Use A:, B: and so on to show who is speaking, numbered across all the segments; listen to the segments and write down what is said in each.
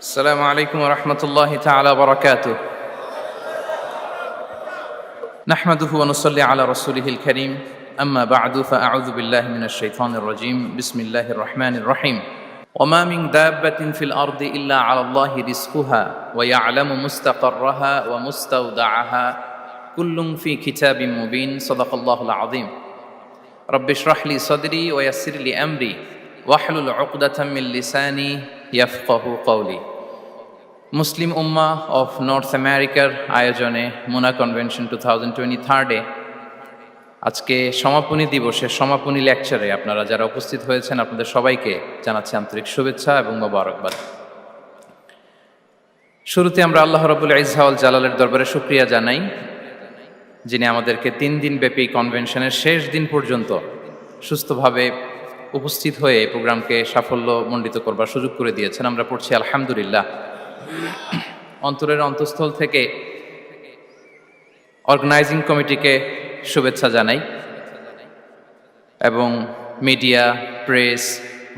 A: السلام عليكم ورحمة الله تعالى وبركاته. نحمده ونصلي على رسوله الكريم. أما بعد فأعوذ بالله من الشيطان الرجيم. بسم الله الرحمن الرحيم. وما من دابة في الأرض إلا على الله رزقها ويعلم مستقرها ومستودعها كل في كتاب مبين. صدق الله العظيم. رب اشرح لي صدري ويسر لي أمري واحلل عقدة من لساني يفقه قولي. Muslim Ummah of north আমেরিকার আয়োজনে মুনা convention 2023 আজকে সমাপনী দিবসের সমাপনী লেকচারে আপনারা যারা উপস্থিত হয়েছেন আপনাদের সবাইকে জানাচ্ছি আন্তরিক শুভেচ্ছা এবং মোবারকবাদ। শুরুতে আমরা আল্লাহ রাব্বুল ইজ্জা ওয়াল জালালের দরবারে শুকরিয়া জানাই, যিনি আমাদেরকে 3 দিন ব্যাপী কনভেনশনের শেষ দিন পর্যন্ত সুস্থভাবে উপস্থিত হয়ে এই প্রোগ্রামকে সাফল্যমণ্ডিত করবার সুযোগ করে দিয়েছেন। আমরা পড়ছি আলহামদুলিল্লাহ। অন্তরের অন্তঃস্থল থেকে অর্গানাইজিং কমিটিকে শুভেচ্ছা জানাই এবং মিডিয়া, প্রেস,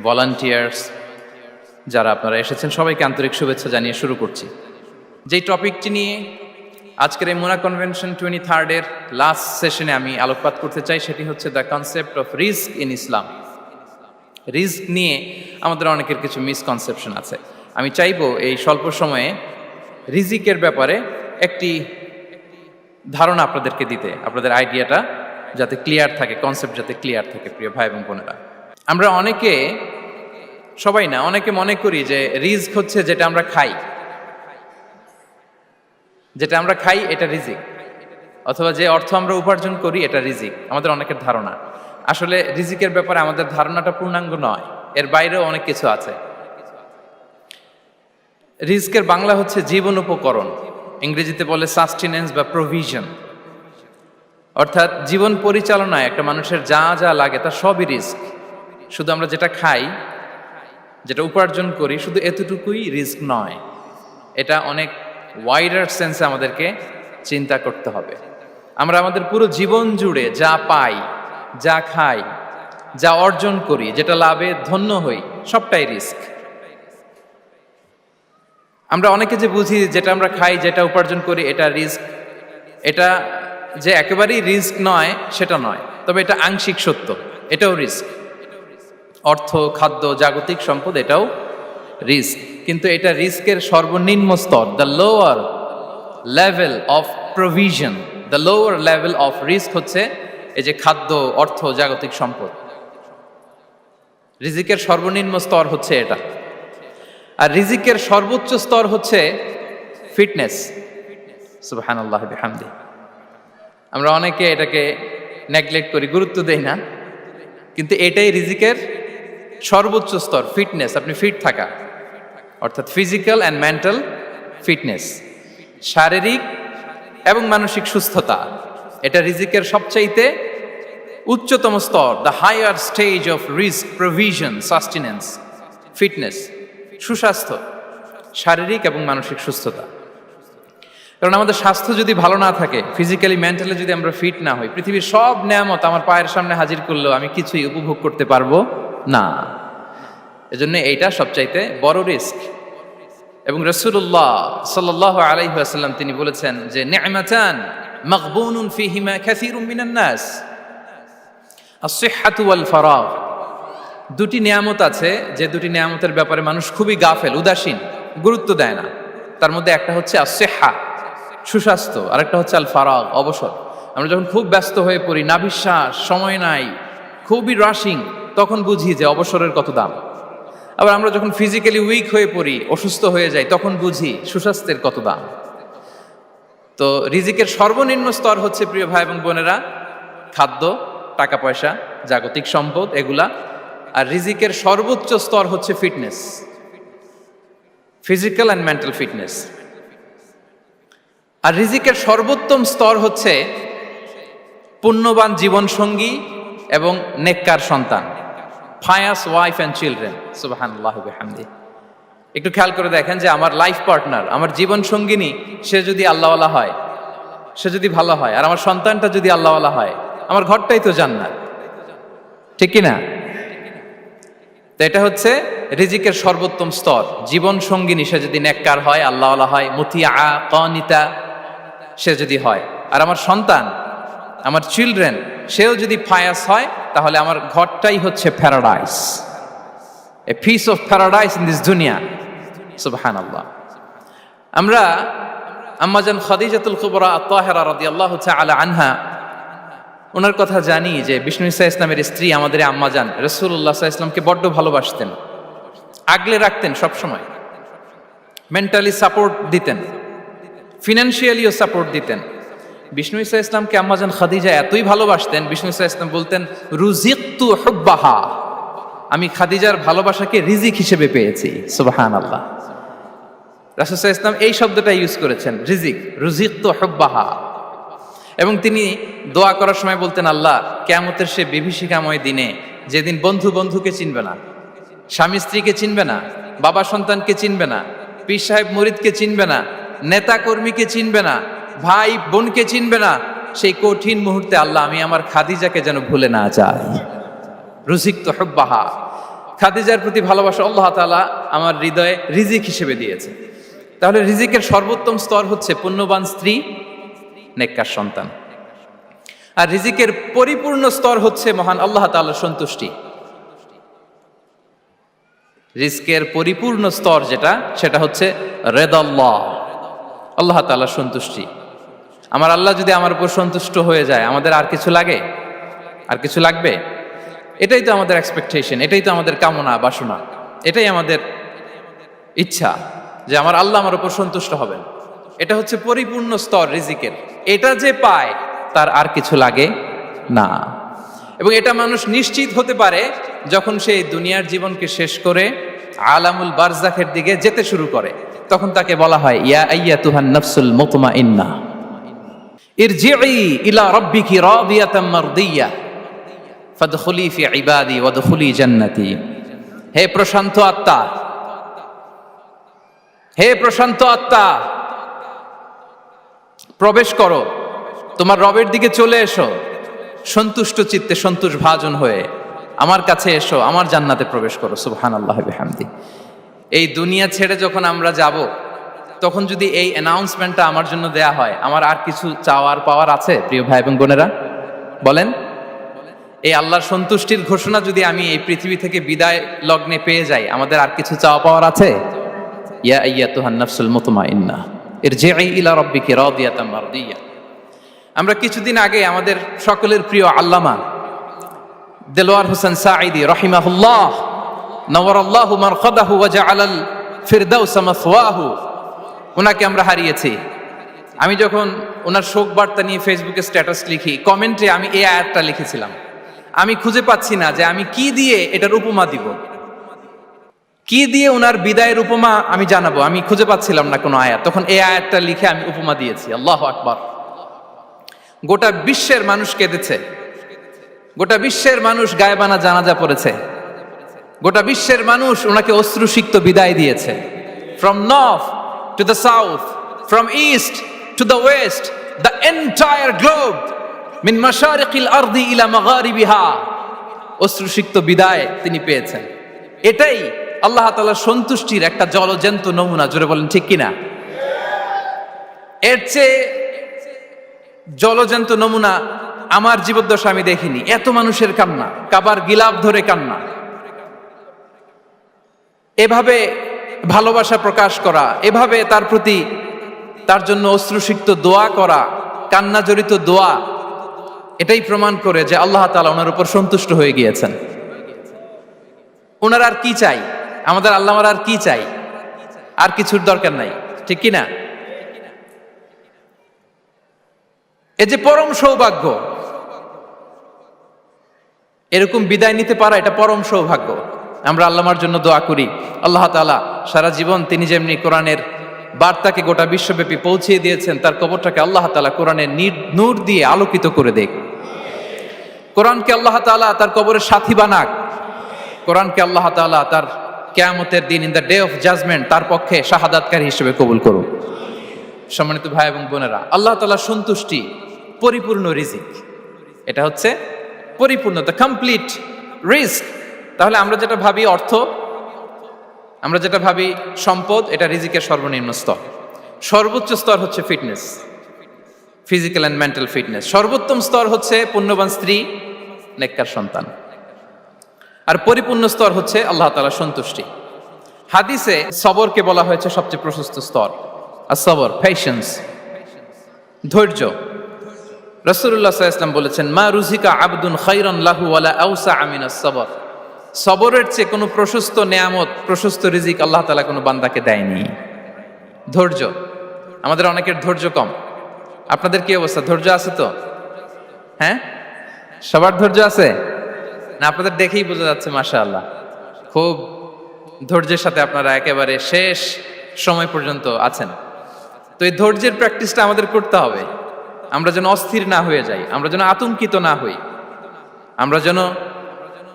A: ভলান্টিয়ার্স যারা আপনারা এসেছেন সবাইকে আন্তরিক শুভেচ্ছা জানিয়ে শুরু করছি। যেই টপিকটি নিয়ে আজকের এই মুনা কনভেনশন 23 লাস্ট সেশনে আমি আলোকপাত করতে চাই সেটি হচ্ছে the concept of risk in Islam. Risk নিয়ে আমাদের অনেকের কিছু মিসকনসেপশন আছে। আমি চাইবো এই স্বল্প সময়ে রিজিকের ব্যাপারে একটি ধারণা আপনাদেরকে দিতে, আপনাদের আইডিয়াটা যাতে ক্লিয়ার থাকে, কনসেপ্ট যাতে ক্লিয়ার থাকে। প্রিয় ভাই এবং বোনেরা, আমরা অনেকে, সবাই না, অনেকে মনে করি যে রিস্ক হচ্ছে যেটা আমরা খাই, এটা রিজিক, অথবা যে অর্থ আমরা উপার্জন করি এটা রিজিক। আমাদের অনেকের ধারণা। আসলে রিজিকের ব্যাপারে আমাদের ধারণাটা পূর্ণাঙ্গ নয়, এর বাইরেও অনেক কিছু আছে। রিস্কের বাংলা হচ্ছে জীবন উপকরণ, ইংরেজিতে বলে সাস্টেনেন্স বা প্রভিশন। অর্থাৎ জীবন পরিচালনায় একটা মানুষের যা যা লাগে তার সবই রিস্ক। শুধু আমরা যেটা খাই, যেটা উপার্জন করি, শুধু এতটুকুই রিস্ক নয়। এটা অনেক ওয়াইডার সেন্সে আমাদেরকে চিন্তা করতে হবে। আমরা আমাদের পুরো জীবন জুড়ে যা পাই, যা খাই, যা অর্জন করি, যেটা লাভে ধন্য হই, সবটাই রিস্ক। আমরা অনেকে যে বুঝি যেটা আমরা খাই, যেটা উপার্জন করি এটা রিস্ক, এটা যে একেবারেই রিস্ক নয় সেটা নয়, তবে এটা আংশিক সত্য, এটাও রিস্ক। অর্থ, খাদ্য, জাগতিক সম্পদ এটাও রিস্ক, কিন্তু এটা রিস্কের সর্বনিম্ন স্তর। The lower level of provision, the lower level of risk হচ্ছে এই যে খাদ্য, অর্থ, জাগতিক সম্পদ। রিজিকের সর্বনিম্ন স্তর হচ্ছে এটা। আর রিজিকের সর্বোচ্চ স্তর হচ্ছে ফিটনেস। সুবহানাল্লাহ বিহামদি। আমরা অনেকে এটাকে নেগলেক্ট করি, গুরুত্ব দেই না, কিন্তু এটাই রিজিকের সর্বোচ্চ স্তর, ফিটনেস। আপনি ফিট থাকা, অর্থাৎ ফিজিক্যাল অ্যান্ড মেন্টাল ফিটনেস, শারীরিক এবং মানসিক সুস্থতা, এটা রিজিকের সবচাইতে উচ্চতম স্তর। দ্য হায়ার স্টেজ অফ রিস্ক, প্রভিশন, সাস্টেনেন্স, ফিটনেস, সুস্বাস্থ্য, শারীরিক এবং মানসিক সুস্থতা। কারণ আমাদের স্বাস্থ্য যদি ভালো না থাকে, ফিজিক্যালি মেন্টালি যদি আমরা ফিট না হই, পৃথিবীর সব নেয়ামত আমার পায়ের সামনে হাজির করলেও আমি কিছুই উপভোগ করতে পারবো না। এজন্য এইটা সবচাইতে বড় রিস্ক। এবং রাসূলুল্লাহ সাল্লাল্লাহু আলাইহি ওয়াসাল্লাম তিনি বলেছেন যে নি'মাতান মাগবুনুন ফীহিমা কাসীরুম মিনান নাস, আস-সিহহাতু ওয়াল ফারাগ। দুটি নিয়ামত আছে যে দুটি নিয়ামতের ব্যাপারে মানুষ খুবই গাফেল, উদাসীন, গুরুত্ব দেয় না। তার মধ্যে একটা হচ্ছে আস-সিহহা, সুস্বাস্থ্য, আর একটা হচ্ছে আল ফারাগ, অবসর। আমরা যখন খুব ব্যস্ত হয়ে পড়ি, নাভিশ্বাস, সময় নাই, খুবই রাশিং, তখন বুঝি যে অবসরের কত দাম। আবার আমরা যখন ফিজিক্যালি উইক হয়ে পড়ি, অসুস্থ হয়ে যাই, তখন বুঝি সুস্বাস্থ্যের কত দাম। তো রিজিকের সর্বনিম্ন স্তর হচ্ছে, প্রিয় ভাই এবং বোনেরা, খাদ্য, টাকা পয়সা, জাগতিক সম্পদ, এগুলা। আর রিজিকের সর্বোচ্চ স্তর হচ্ছে fitness, physical and mental fitness. আর রিজিকের সর্বোত্তম স্তর হচ্ছে পুণ্যবান জীবন সঙ্গী এবং নেককার সন্তান, ফায়াস ওয়াইফ অ্যান্ড চিলড্রেন। সুবহানাল্লাহ বিহামদি। একটু খেয়াল করে দেখেন যে আমার লাইফ পার্টনার, আমার জীবন সঙ্গিনী, সে যদি আল্লাহওয়ালা হয়, সে যদি ভালো হয়, আর আমার সন্তানটা যদি আল্লাহওয়ালা হয়, আমার ঘরটাই তো জান্নাত, ঠিক কি না? তো এটা হচ্ছে রিজিকের সর্বোত্তম স্তর। জীবন সঙ্গিনী সে যদি নেককার হয়, আল্লাহওয়ালা হয়, মুতিয়া কানিতা সে যদি হয়, আর আমার সন্তান, আমার চিলড্রেন, সেও যদি ফায়াস হয়, তাহলে আমার ঘরটাই হচ্ছে paradise, a piece of paradise in this দুনিয়া। সুবহানাল্লাহ। আমরা আম্মাজান খাদিজাতুল কুবরা আত-তাহেরা রাদিয়াল্লাহু তাআলা আনহা, ওনার কথা জানি যে বিষ্ণু ঈসা ইসলামের স্ত্রী আমাদের আম্মাজান রাসূলুল্লাহ সাল্লাল্লাহু আলাইহি ওয়াসাল্লামকে বড্ড ভালোবাসতেন, আগলে রাখতেন সবসময়, মেন্টালি সাপোর্ট দিতেন, ফিনান্সিয়ালিও সাপোর্ট দিতেন। বিষ্ণু ঈসা ইসলামকে আম্মাজান খাদিজা এতই ভালোবাসতেন, বিষ্ণু ঈসা ইসলাম বলতেন রুজিকতু হুব্বাহা, আমি খাদিজার ভালোবাসাকে রিজিক হিসেবে পেয়েছি। সুবহানাল্লাহ। রাসূল সাল্লাল্লাহু আলাইহি ওয়াসাল্লাম এই শব্দটা ইউজ করেছেন, রিজিক, রুজিকতু হুব্বাহা। এবং তিনি দোয়া করার সময় বলতেন, আল্লাহ, কিয়ামতের সে বিভীষিকাময় দিনে, যেদিন বন্ধু বন্ধুকে চিনবে না, স্বামী স্ত্রীকে চিনবে না, বাবা সন্তানকে চিনবে না, পীর সাহেব মুরিদকে চিনবে না, নেতা কর্মীকে চিনবে না, ভাই বোনকে চিনবে না, সেই কঠিন মুহূর্তে আল্লাহ, আমি আমার খাদিজাকে যেন ভুলে না যাই। রুজিকতু হুব্বাহা, খাদিজার প্রতি ভালোবাসা আল্লাহ তাআলা আমার হৃদয়ে রিজিক হিসেবে দিয়েছে। তাহলে রিজিকের সর্বোত্তম স্তর হচ্ছে পুণ্যবান স্ত্রী, নেককার সন্তান। আর রিজিকের পরিপূর্ণ স্তর হচ্ছে মহান আল্লাহ তাআলার সন্তুষ্টি। রিজকের পরিপূর্ণ স্তর যেটা, সেটা হচ্ছে রিদাল্লাহ, আল্লাহ তাআলার সন্তুষ্টি। আমার আল্লাহ যদি আমার উপর সন্তুষ্ট হয়ে যায়, আমাদের আর কিছু লাগে? আর কিছু লাগবে? এটাই তো আমাদের এক্সপেকটেশন, এটাই তো আমাদের কামনা বাসনা, এটাই আমাদের ইচ্ছা যে আমার আল্লাহ আমার উপর সন্তুষ্ট হবেন। এটা হচ্ছে পরিপূর্ণ স্তর রিজিকের। এটা যে পায় তার আর কিছু লাগে না। এবং এটা মানুষ নিশ্চিত হতে পারে যখন সে দুনিয়ার জীবনকে শেষ করে আলামুল বারজাখের দিকে যেতে শুরু করে। তখন তাকে বলা হয়, ইয়া আইয়াতুহান নাফসুল মুতমাইন্নাহ ইরজিই ইলা রাব্বিকি রাদিয়াতাম মারদিয়া ফাদখুলি ফি ইবাদি ওয়াদখুলি জান্নাতি। হে প্রশান্ত আত্মা, হে প্রশান্ত আত্মা, প্রবেশ করো, তোমার রবের দিকে চলে এসো, সন্তুষ্ট চিত্তে সন্তোষ ভাজন হয়ে আমার কাছে এসো, আমার জান্নাতে প্রবেশ করো। সুবহানাল্লাহি ওয়া বিহামদি। এই দুনিয়া ছেড়ে যখন আমরা যাব, তখন যদি এই অ্যানাউন্সমেন্টটা আমার জন্য দেয়া হয়, আমার আর কিছু চাওয়ার পাওয়ার আছে? প্রিয় ভাই এবং বোনেরা বলেন, এই আল্লাহর সন্তুষ্টির ঘোষণা যদি আমি এই পৃথিবী থেকে বিদায় লগ্নে পেয়ে যাই, আমাদের আর কিছু চাওয়া পাওয়ার আছে? ইয়া আইয়াতুহান নাফসুল মুতমাইন্নাহ ইরজিই ইলা রাব্বিকি রাদিয়াতাম মারদিয়া। আমরা কিছুদিন আগে আমাদের সকলের প্রিয় আল্লামা দেলোয়ার হোসেন সাঈদী রাহিমাহুল্লাহ নওয়ারাল্লাহু মারকাদাহু ওয়া জাআলাল ফিরদাউসা মাসওয়াহু, ওনাকে আমরা হারিয়েছি। আমি যখন ওনার শোক বার্তা নিয়ে ফেসবুকে স্ট্যাটাস লিখি, কমেন্টে আমি এই আয়াতটা লিখেছিলাম। আমি খুঁজে পাচ্ছি না যে আমি কি দিয়ে এটার উপমা দিব, কি দিয়ে ওনার বিদায়ের উপমা আমি জানাবো। আমি খুঁজে পাচ্ছিলাম না কোনো আয়াত। তখন এই আয়াতটা লিখে আমি উপমা দিয়েছি। আল্লাহু আকবার। গোটা বিশ্বের মানুষ কেঁদেছে, গোটা বিশ্বের মানুষ গায়েবানা জানাজা পড়েছে, গোটা বিশ্বের মানুষ ওনাকে অশ্রুসিক্ত বিদায় দিয়েছে। From north to the south, from east to the west, the entire globe, মিন মাশারিকিল আরদি ইলা মাগারিবিহা, অশ্রুসিক্ত বিদায় তিনি পেয়েছেন। এটাই আল্লাহ তাআলার সন্তুষ্টির একটা জলজ্যান্ত নমুনা। জোরে বলেন ঠিক কিনা? এর চেয়ে জলজ্যান্ত নমুনা আমার জীবদ্দশা আমি দেখিনি। এত মানুষের কান্না, কাবার গিলাফ ধরে কান্না, এভাবে ভালোবাসা প্রকাশ করা, এভাবে তার প্রতি, তার জন্য অশ্রুসিক্ত দোয়া করা, কান্না জড়িত দোয়া, এটাই প্রমাণ করে যে আল্লাহ তাআলা ওনার উপর সন্তুষ্ট হয়ে গিয়েছেন। ওনার আর কি চাই? আমাদের আল্লাহর আর কি চাই? আর কিছুর দরকার নাই, ঠিক কিনা? এ যে পরম সৌভাগ্য, এরকম বিদায় নিতে পারা এটা পরম সৌভাগ্য। আমরা আল্লাহর জন্য দোয়া করি, আল্লাহ তাআলা সারা জীবন তিনি যেমনি কোরআনের বার্তাকে গোটা বিশ্বব্যাপী পৌঁছিয়ে দিয়েছেন, তার কবরটাকে আল্লাহ তাআলা কোরআনের নূর দিয়ে আলোকিত করে দেখ। কোরআনকে আল্লাহ তাআলা তার কবরের সাথী বানাক। কোরআনকে আল্লাহ তাআলা তার কিয়ামতের দিন, in the day of judgement, তার পক্ষে শাহাদাতকারী হিসেবে কবুল করুন। সম্মানিত ভাই এবং বোনেরা, আল্লাহ তাআলার সন্তুষ্টি পরিপূর্ণ রিজিক। এটা হচ্ছে পরিপূর্ণ, দ্য কমপ্লিট রিস্ক তাহলে আমরা যেটা ভাবি অর্থ, আমরা যেটা ভাবি সম্পদ, এটা রিজিকের সর্বনিম্ন স্তর। সর্বোচ্চ স্তর হচ্ছে fitness, physical and mental fitness. সর্বোত্তম স্তর হচ্ছে পুণ্যবান স্ত্রী, নেককার সন্তান। আর পরিপূর্ণ স্তর হচ্ছে আল্লাহ তাআলার সন্তুষ্টি। হাদিসে সবরকে বলা হয়েছে সবচেয়ে প্রশস্ত স্তর। আর সবর, পেশেন্স, ধৈর্য। রাসূলুল্লাহ সাল্লাল্লাহু আলাইহি ওয়াসাল্লাম বলেছেন, মা রুজিকা আবদুন খায়রান লাহু ওয়ালা আওসা মিনাস সবর। সবরের চেয়ে কোনো প্রশস্ত নেয়ামত, প্রশস্ত রিজিক আল্লাহ তাআলা কোনো বান্দাকে দেয়নি। ধৈর্য, আমাদের অনেকের ধৈর্য কম। আপনাদের কি অবস্থা, ধৈর্য আছে তো? হ্যাঁ, সবার ধৈর্য আছে না? আপনাদের দেখেই বোঝা যাচ্ছে মাশাআল্লাহ, খুব ধৈর্যের সাথে আপনারা একেবারে শেষ সময় পর্যন্ত আছেন। তো এই ধৈর্যের প্র্যাকটিসটা আমাদের করতে হবে। আমরা যেন অস্থির না হয়ে যাই, আমরা যেন আতঙ্কিত না হই, আমরা যেন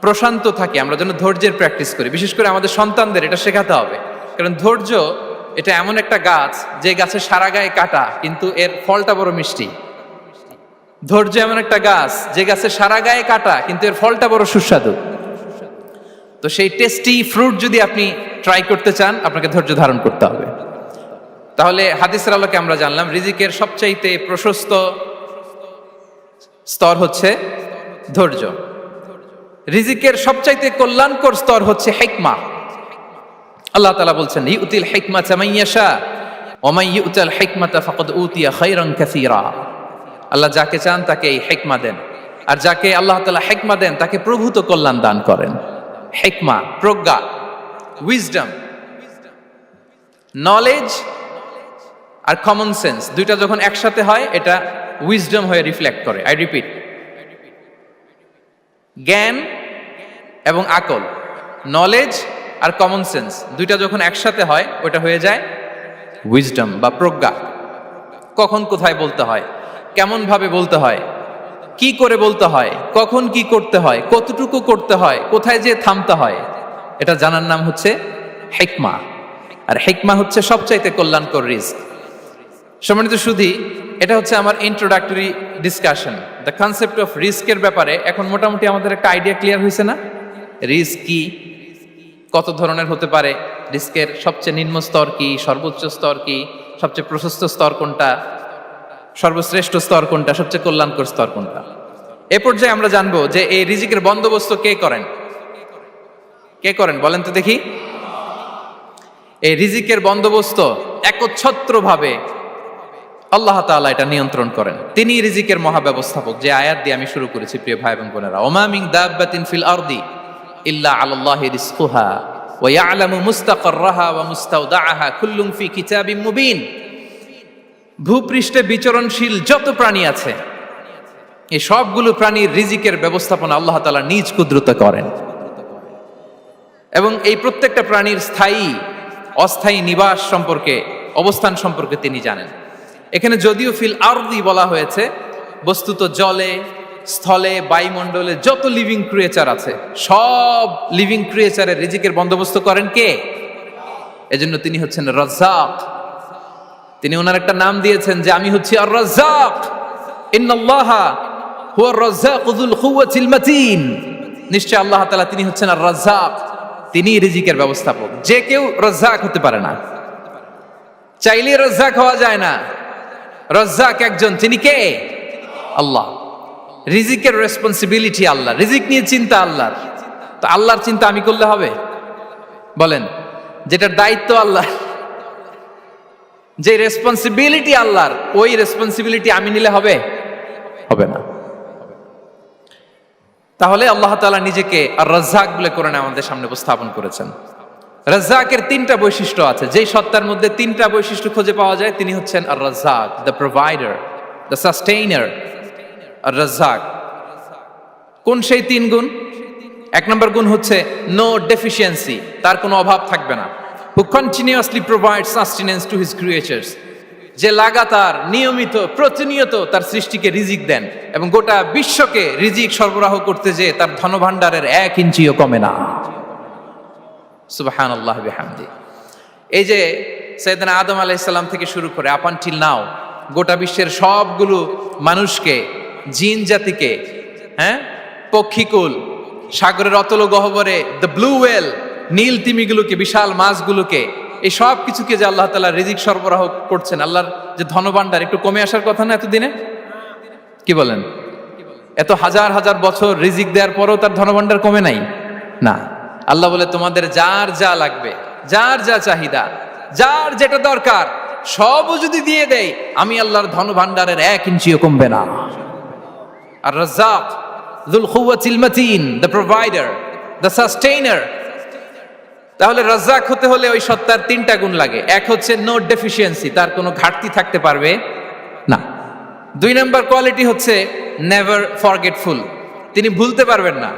A: প্রশান্ত থাকি, আমরা যেন ধৈর্যের প্র্যাকটিস করি। বিশেষ করে আমাদের সন্তানদের এটা শেখাতে হবে। কারণ ধৈর্য এটা এমন একটা গাছ, যে গাছে সারা গায়ে কাটা কিন্তু এর ফলটা বড় মিষ্টি। ধৈর্য এমন একটা গাছ, যে গাছে সারা গায়ে কাটা কিন্তু এর ফলটা বড় সুস্বাদু। তো সেই টেস্টি ফ্রুট যদি আপনি ট্রাই করতে চান, আপনাকে ধৈর্য ধারণ করতে হবে। তাহলে হাদিসের আলোকে আমরা জানলাম রিজিকের সবচাইতে প্রশস্ত স্তর হচ্ছে ধৈর্য। রিজিকের সবচাইতে কল্যাণকর স্তর হচ্ছে হিকমা। আল্লাহ তাআলা বলছেন, ইউতিল হিকমাতা মান ইয়াশা ওয়া মান ইউতাল হিকমাতা ফাকাদ উতিয়া খায়রান কাসীরা। আল্লাহ যাকে চান তাকে এই হিকমা দেন, আর যাকে আল্লাহ তাআলা হিকমা দেন তাকে প্রভূত কল্যাণ দান করেন। হিকমা, প্রজ্ঞা, উইজডম, নলেজ আর কমন সেন্স, দুইটা যখন একসাথে হয় এটা উইজডম হয়ে রিফ্লেক্ট করে। আই রিপিট, জ্ঞান এবং আকল, নলেজ আর কমন সেন্স, দুইটা যখন একসাথে হয় ওটা হয়ে যায় উইজডম বা প্রজ্ঞা। কখন কোথায় বলতে হয়, কেমন ভাবে বলতে হয়, কি করে বলতে হয়, কখন কি করতে হয়, কতটুকু করতে হয়, কোথায় যে থামতে হয়, এটা জানার নাম হচ্ছে হিকমা। আর হিকমা হচ্ছে সবচাইতে কল্যাণকর রিস্ক। সম্মানিত সুধী, এটা হচ্ছে আমার introductory discussion. The concept of রিস্কের ব্যাপারে এখন মোটামুটি আমাদের একটা আইডিয়া ক্লিয়ার হয়েছে না? রিস্ক কি, কত ধরনের হতে পারে, রিস্কের সবচেয়ে নিম্ন স্তর কি, সর্বোচ্চ স্তর কি, সবচেয়ে প্রশস্ত স্তর কোনটা, সর্বশ্রেষ্ঠ স্তর কোনটা, সবচেয়ে কল্যাণকর স্তর কোনটা। এ পর্যায়ে আমরা জানবো যে এই রিজিকের বন্দোবস্ত কে করেন। কে করেন বলেন তো দেখি? এই রিজিকের বন্দোবস্ত একচ্ছত্রভাবে আল্লাহ তাআলা এটা নিয়ন্ত্রণ করেন। তিনি রিজিকের মহাব্যবস্থাপক। যে আয়াত দিয়ে আমি শুরু করেছি প্রিয় ভাই এবং বোনেরা, ওমা মিন দাব্বাতিন ফিল আরদি ইল্লা আলাল্লাহি রিজকুহা ওয়া ইয়ালামু মুস্তাকাররাহা ওয়া মুস্তাওদাআহা কুল্লুন ফি কিতাবিম মুবিন। ভূপৃষ্ঠে বিচরণশীল যত প্রাণী আছে, এই সবগুলো প্রাণীর রিজিকের ব্যবস্থাপনা আল্লাহ তাআলা নিজ কুদরতে করেন। এবং এই প্রত্যেকটা প্রাণীর স্থায়ী অস্থায়ী নিবাস সম্পর্কে, অবস্থান সম্পর্কে তিনি জানেন। এখানে যদিও ফিল আরদি বলা হয়েছে, বস্তুত জলে, স্থলে, বায়ুমণ্ডলে যত লিভিং ক্রিয়েচার আছে, সব লিভিং ক্রিয়েচারের রিজিকের বন্দোবস্ত করেন কে? এজন্য তিনি হচ্ছেন রাজ্জাক। তিনি ওনার একটা নাম দিয়েছেন যে আমি হচ্ছি আর রাজ্জাক, ইন্নাল্লাহা হুয়ার রাজ্জাকু যুল কুওয়াতিল মাতিন। নিশ্চয় আল্লাহ তাআলা তিনি হচ্ছেন আর রাজ্জাক, তিনি রিজিকের ব্যবস্থাপক। যে কেউ রাজ্জাক হতে পারে না, চাইলে রাজ্জাক হওয়া যায় না। রাজ্জাক একজন, তিনি কে? আল্লাহ। রিজিকের রেসপন্সিবিলিটি আল্লাহ, রিজিক নিয়ে চিন্তা আল্লাহর। তো আল্লাহর চিন্তা আমি করলে হবে? বলেন, যেটার দায়িত্ব আল্লাহ, যে রেসপন্সিবিলিটি আল্লাহর, ওই রেসপন্সিবিলিটি আমি নিলে হবে? হবে না। তাহলে আল্লাহ তাআলা নিজেকে আর রাজ্জাক বলে কোরআনে আমাদের সামনে উপস্থাপন করেছেন। রাজ্জাকের তিনটা বৈশিষ্ট্য আছে। যেই সত্তার মধ্যে তিনটা বৈশিষ্ট্য খুঁজে পাওয়া যায়, তিনি হচ্ছেন আর রাজ্জাক, দ্য প্রোভাইডার, দ্য সাস্টেইনার। আর রাজ্জাক কোন সেই তিন গুণ? এক নম্বর গুণ হচ্ছে নো ডেফিসিয়েন্সি, তার কোনো অভাব থাকবে না। হু continuously provide sustenance to his creatures, যে লাগাতার, নিয়মিত, প্রতিনিয়ত তার সৃষ্টিকে রিজিক দেন এবং গোটা বিশ্বকে রিজিক সরবরাহ করতে যে তার ধনভাণ্ডারের 1 ইঞ্চিও কমে না। সুবহানাল্লাহ বিহামদি। এই যে সাইয়েদনা আদম আলাইহিস সালাম থেকে শুরু করে আপ আনটিল নাও গোটা বিশ্বের সবগুলো মানুষকে, জিন জাতিকে, পক্ষীকুল, সাগরের অতল গহ্বরে দ্য ব্লু ওয়েল, নীল তিমিগুলোকে, বিশাল মাছগুলোকে, এই সব কিছুকে যে আল্লাহ তাআলা রিজিক সরবরাহ করছেন, আল্লাহর যে ধনভাণ্ডার একটু কমে আসার কথা না এতদিনে? কি বলেন? এত হাজার হাজার বছর রিজিক দেওয়ার পরেও তার ধনভাণ্ডার কমে নাই? না। আল্লাহ বলে তোমাদের যার যা লাগবে, যার যা চাহিদা, যার যেটা দরকার সবও যদি দিয়ে দেয়, আমি আল্লাহর ধনভাণ্ডারের 1 ইঞ্চিও কমবে না। আর Razzak যুল কুওয়াতিল মাতিন, the provider, the sustainer. তাহলে রাজ্জাক হতে হলে ওই সত্তার 3টা গুণ লাগে। এক হচ্ছে নো ডেফিসিয়েন্সি, তার কোনো ঘাটতি থাকতে পারবে না। 2 নম্বর কোয়ালিটি হচ্ছে নেভার ফরগেটফুল, তিনি ভুলতে পারবেন না।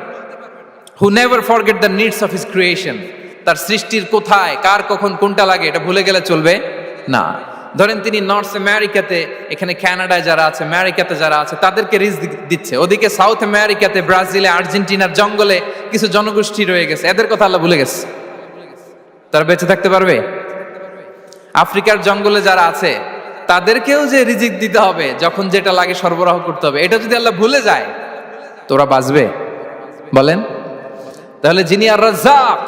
A: Who never forget the needs of his creation, তার সৃষ্টির কোথায় কার কখন কোনটা লাগে এটা ভুলে গেলে চলবে না। ধরেন তিনি নর্থ আমেরিকাতে, এখানে কানাডায় যারা আছে, আমেরিকাতে যারা আছে, তাদেরকে রিস্ক দিচ্ছে। ওদিকে সাউথ আমেরিকাতে, ব্রাজিলে, আর্জেন্টিনার জঙ্গলে কিছু জনগোষ্ঠী রয়ে গেছে, এদের কথা আল্লাহ ভুলে গেছে। তারা বেঁচে থাকতে পারবে? আফ্রিকার জঙ্গলে যারা আছে তাদেরকেও যে রিজিক দিতে হবে, যখন যেটা লাগে সরবরাহ করতে হবে, এটা যদি আল্লাহ ভুলে যায় তোরা বাঁচবে? বলেন। তাহলে যিনি আর রাজ্জাক,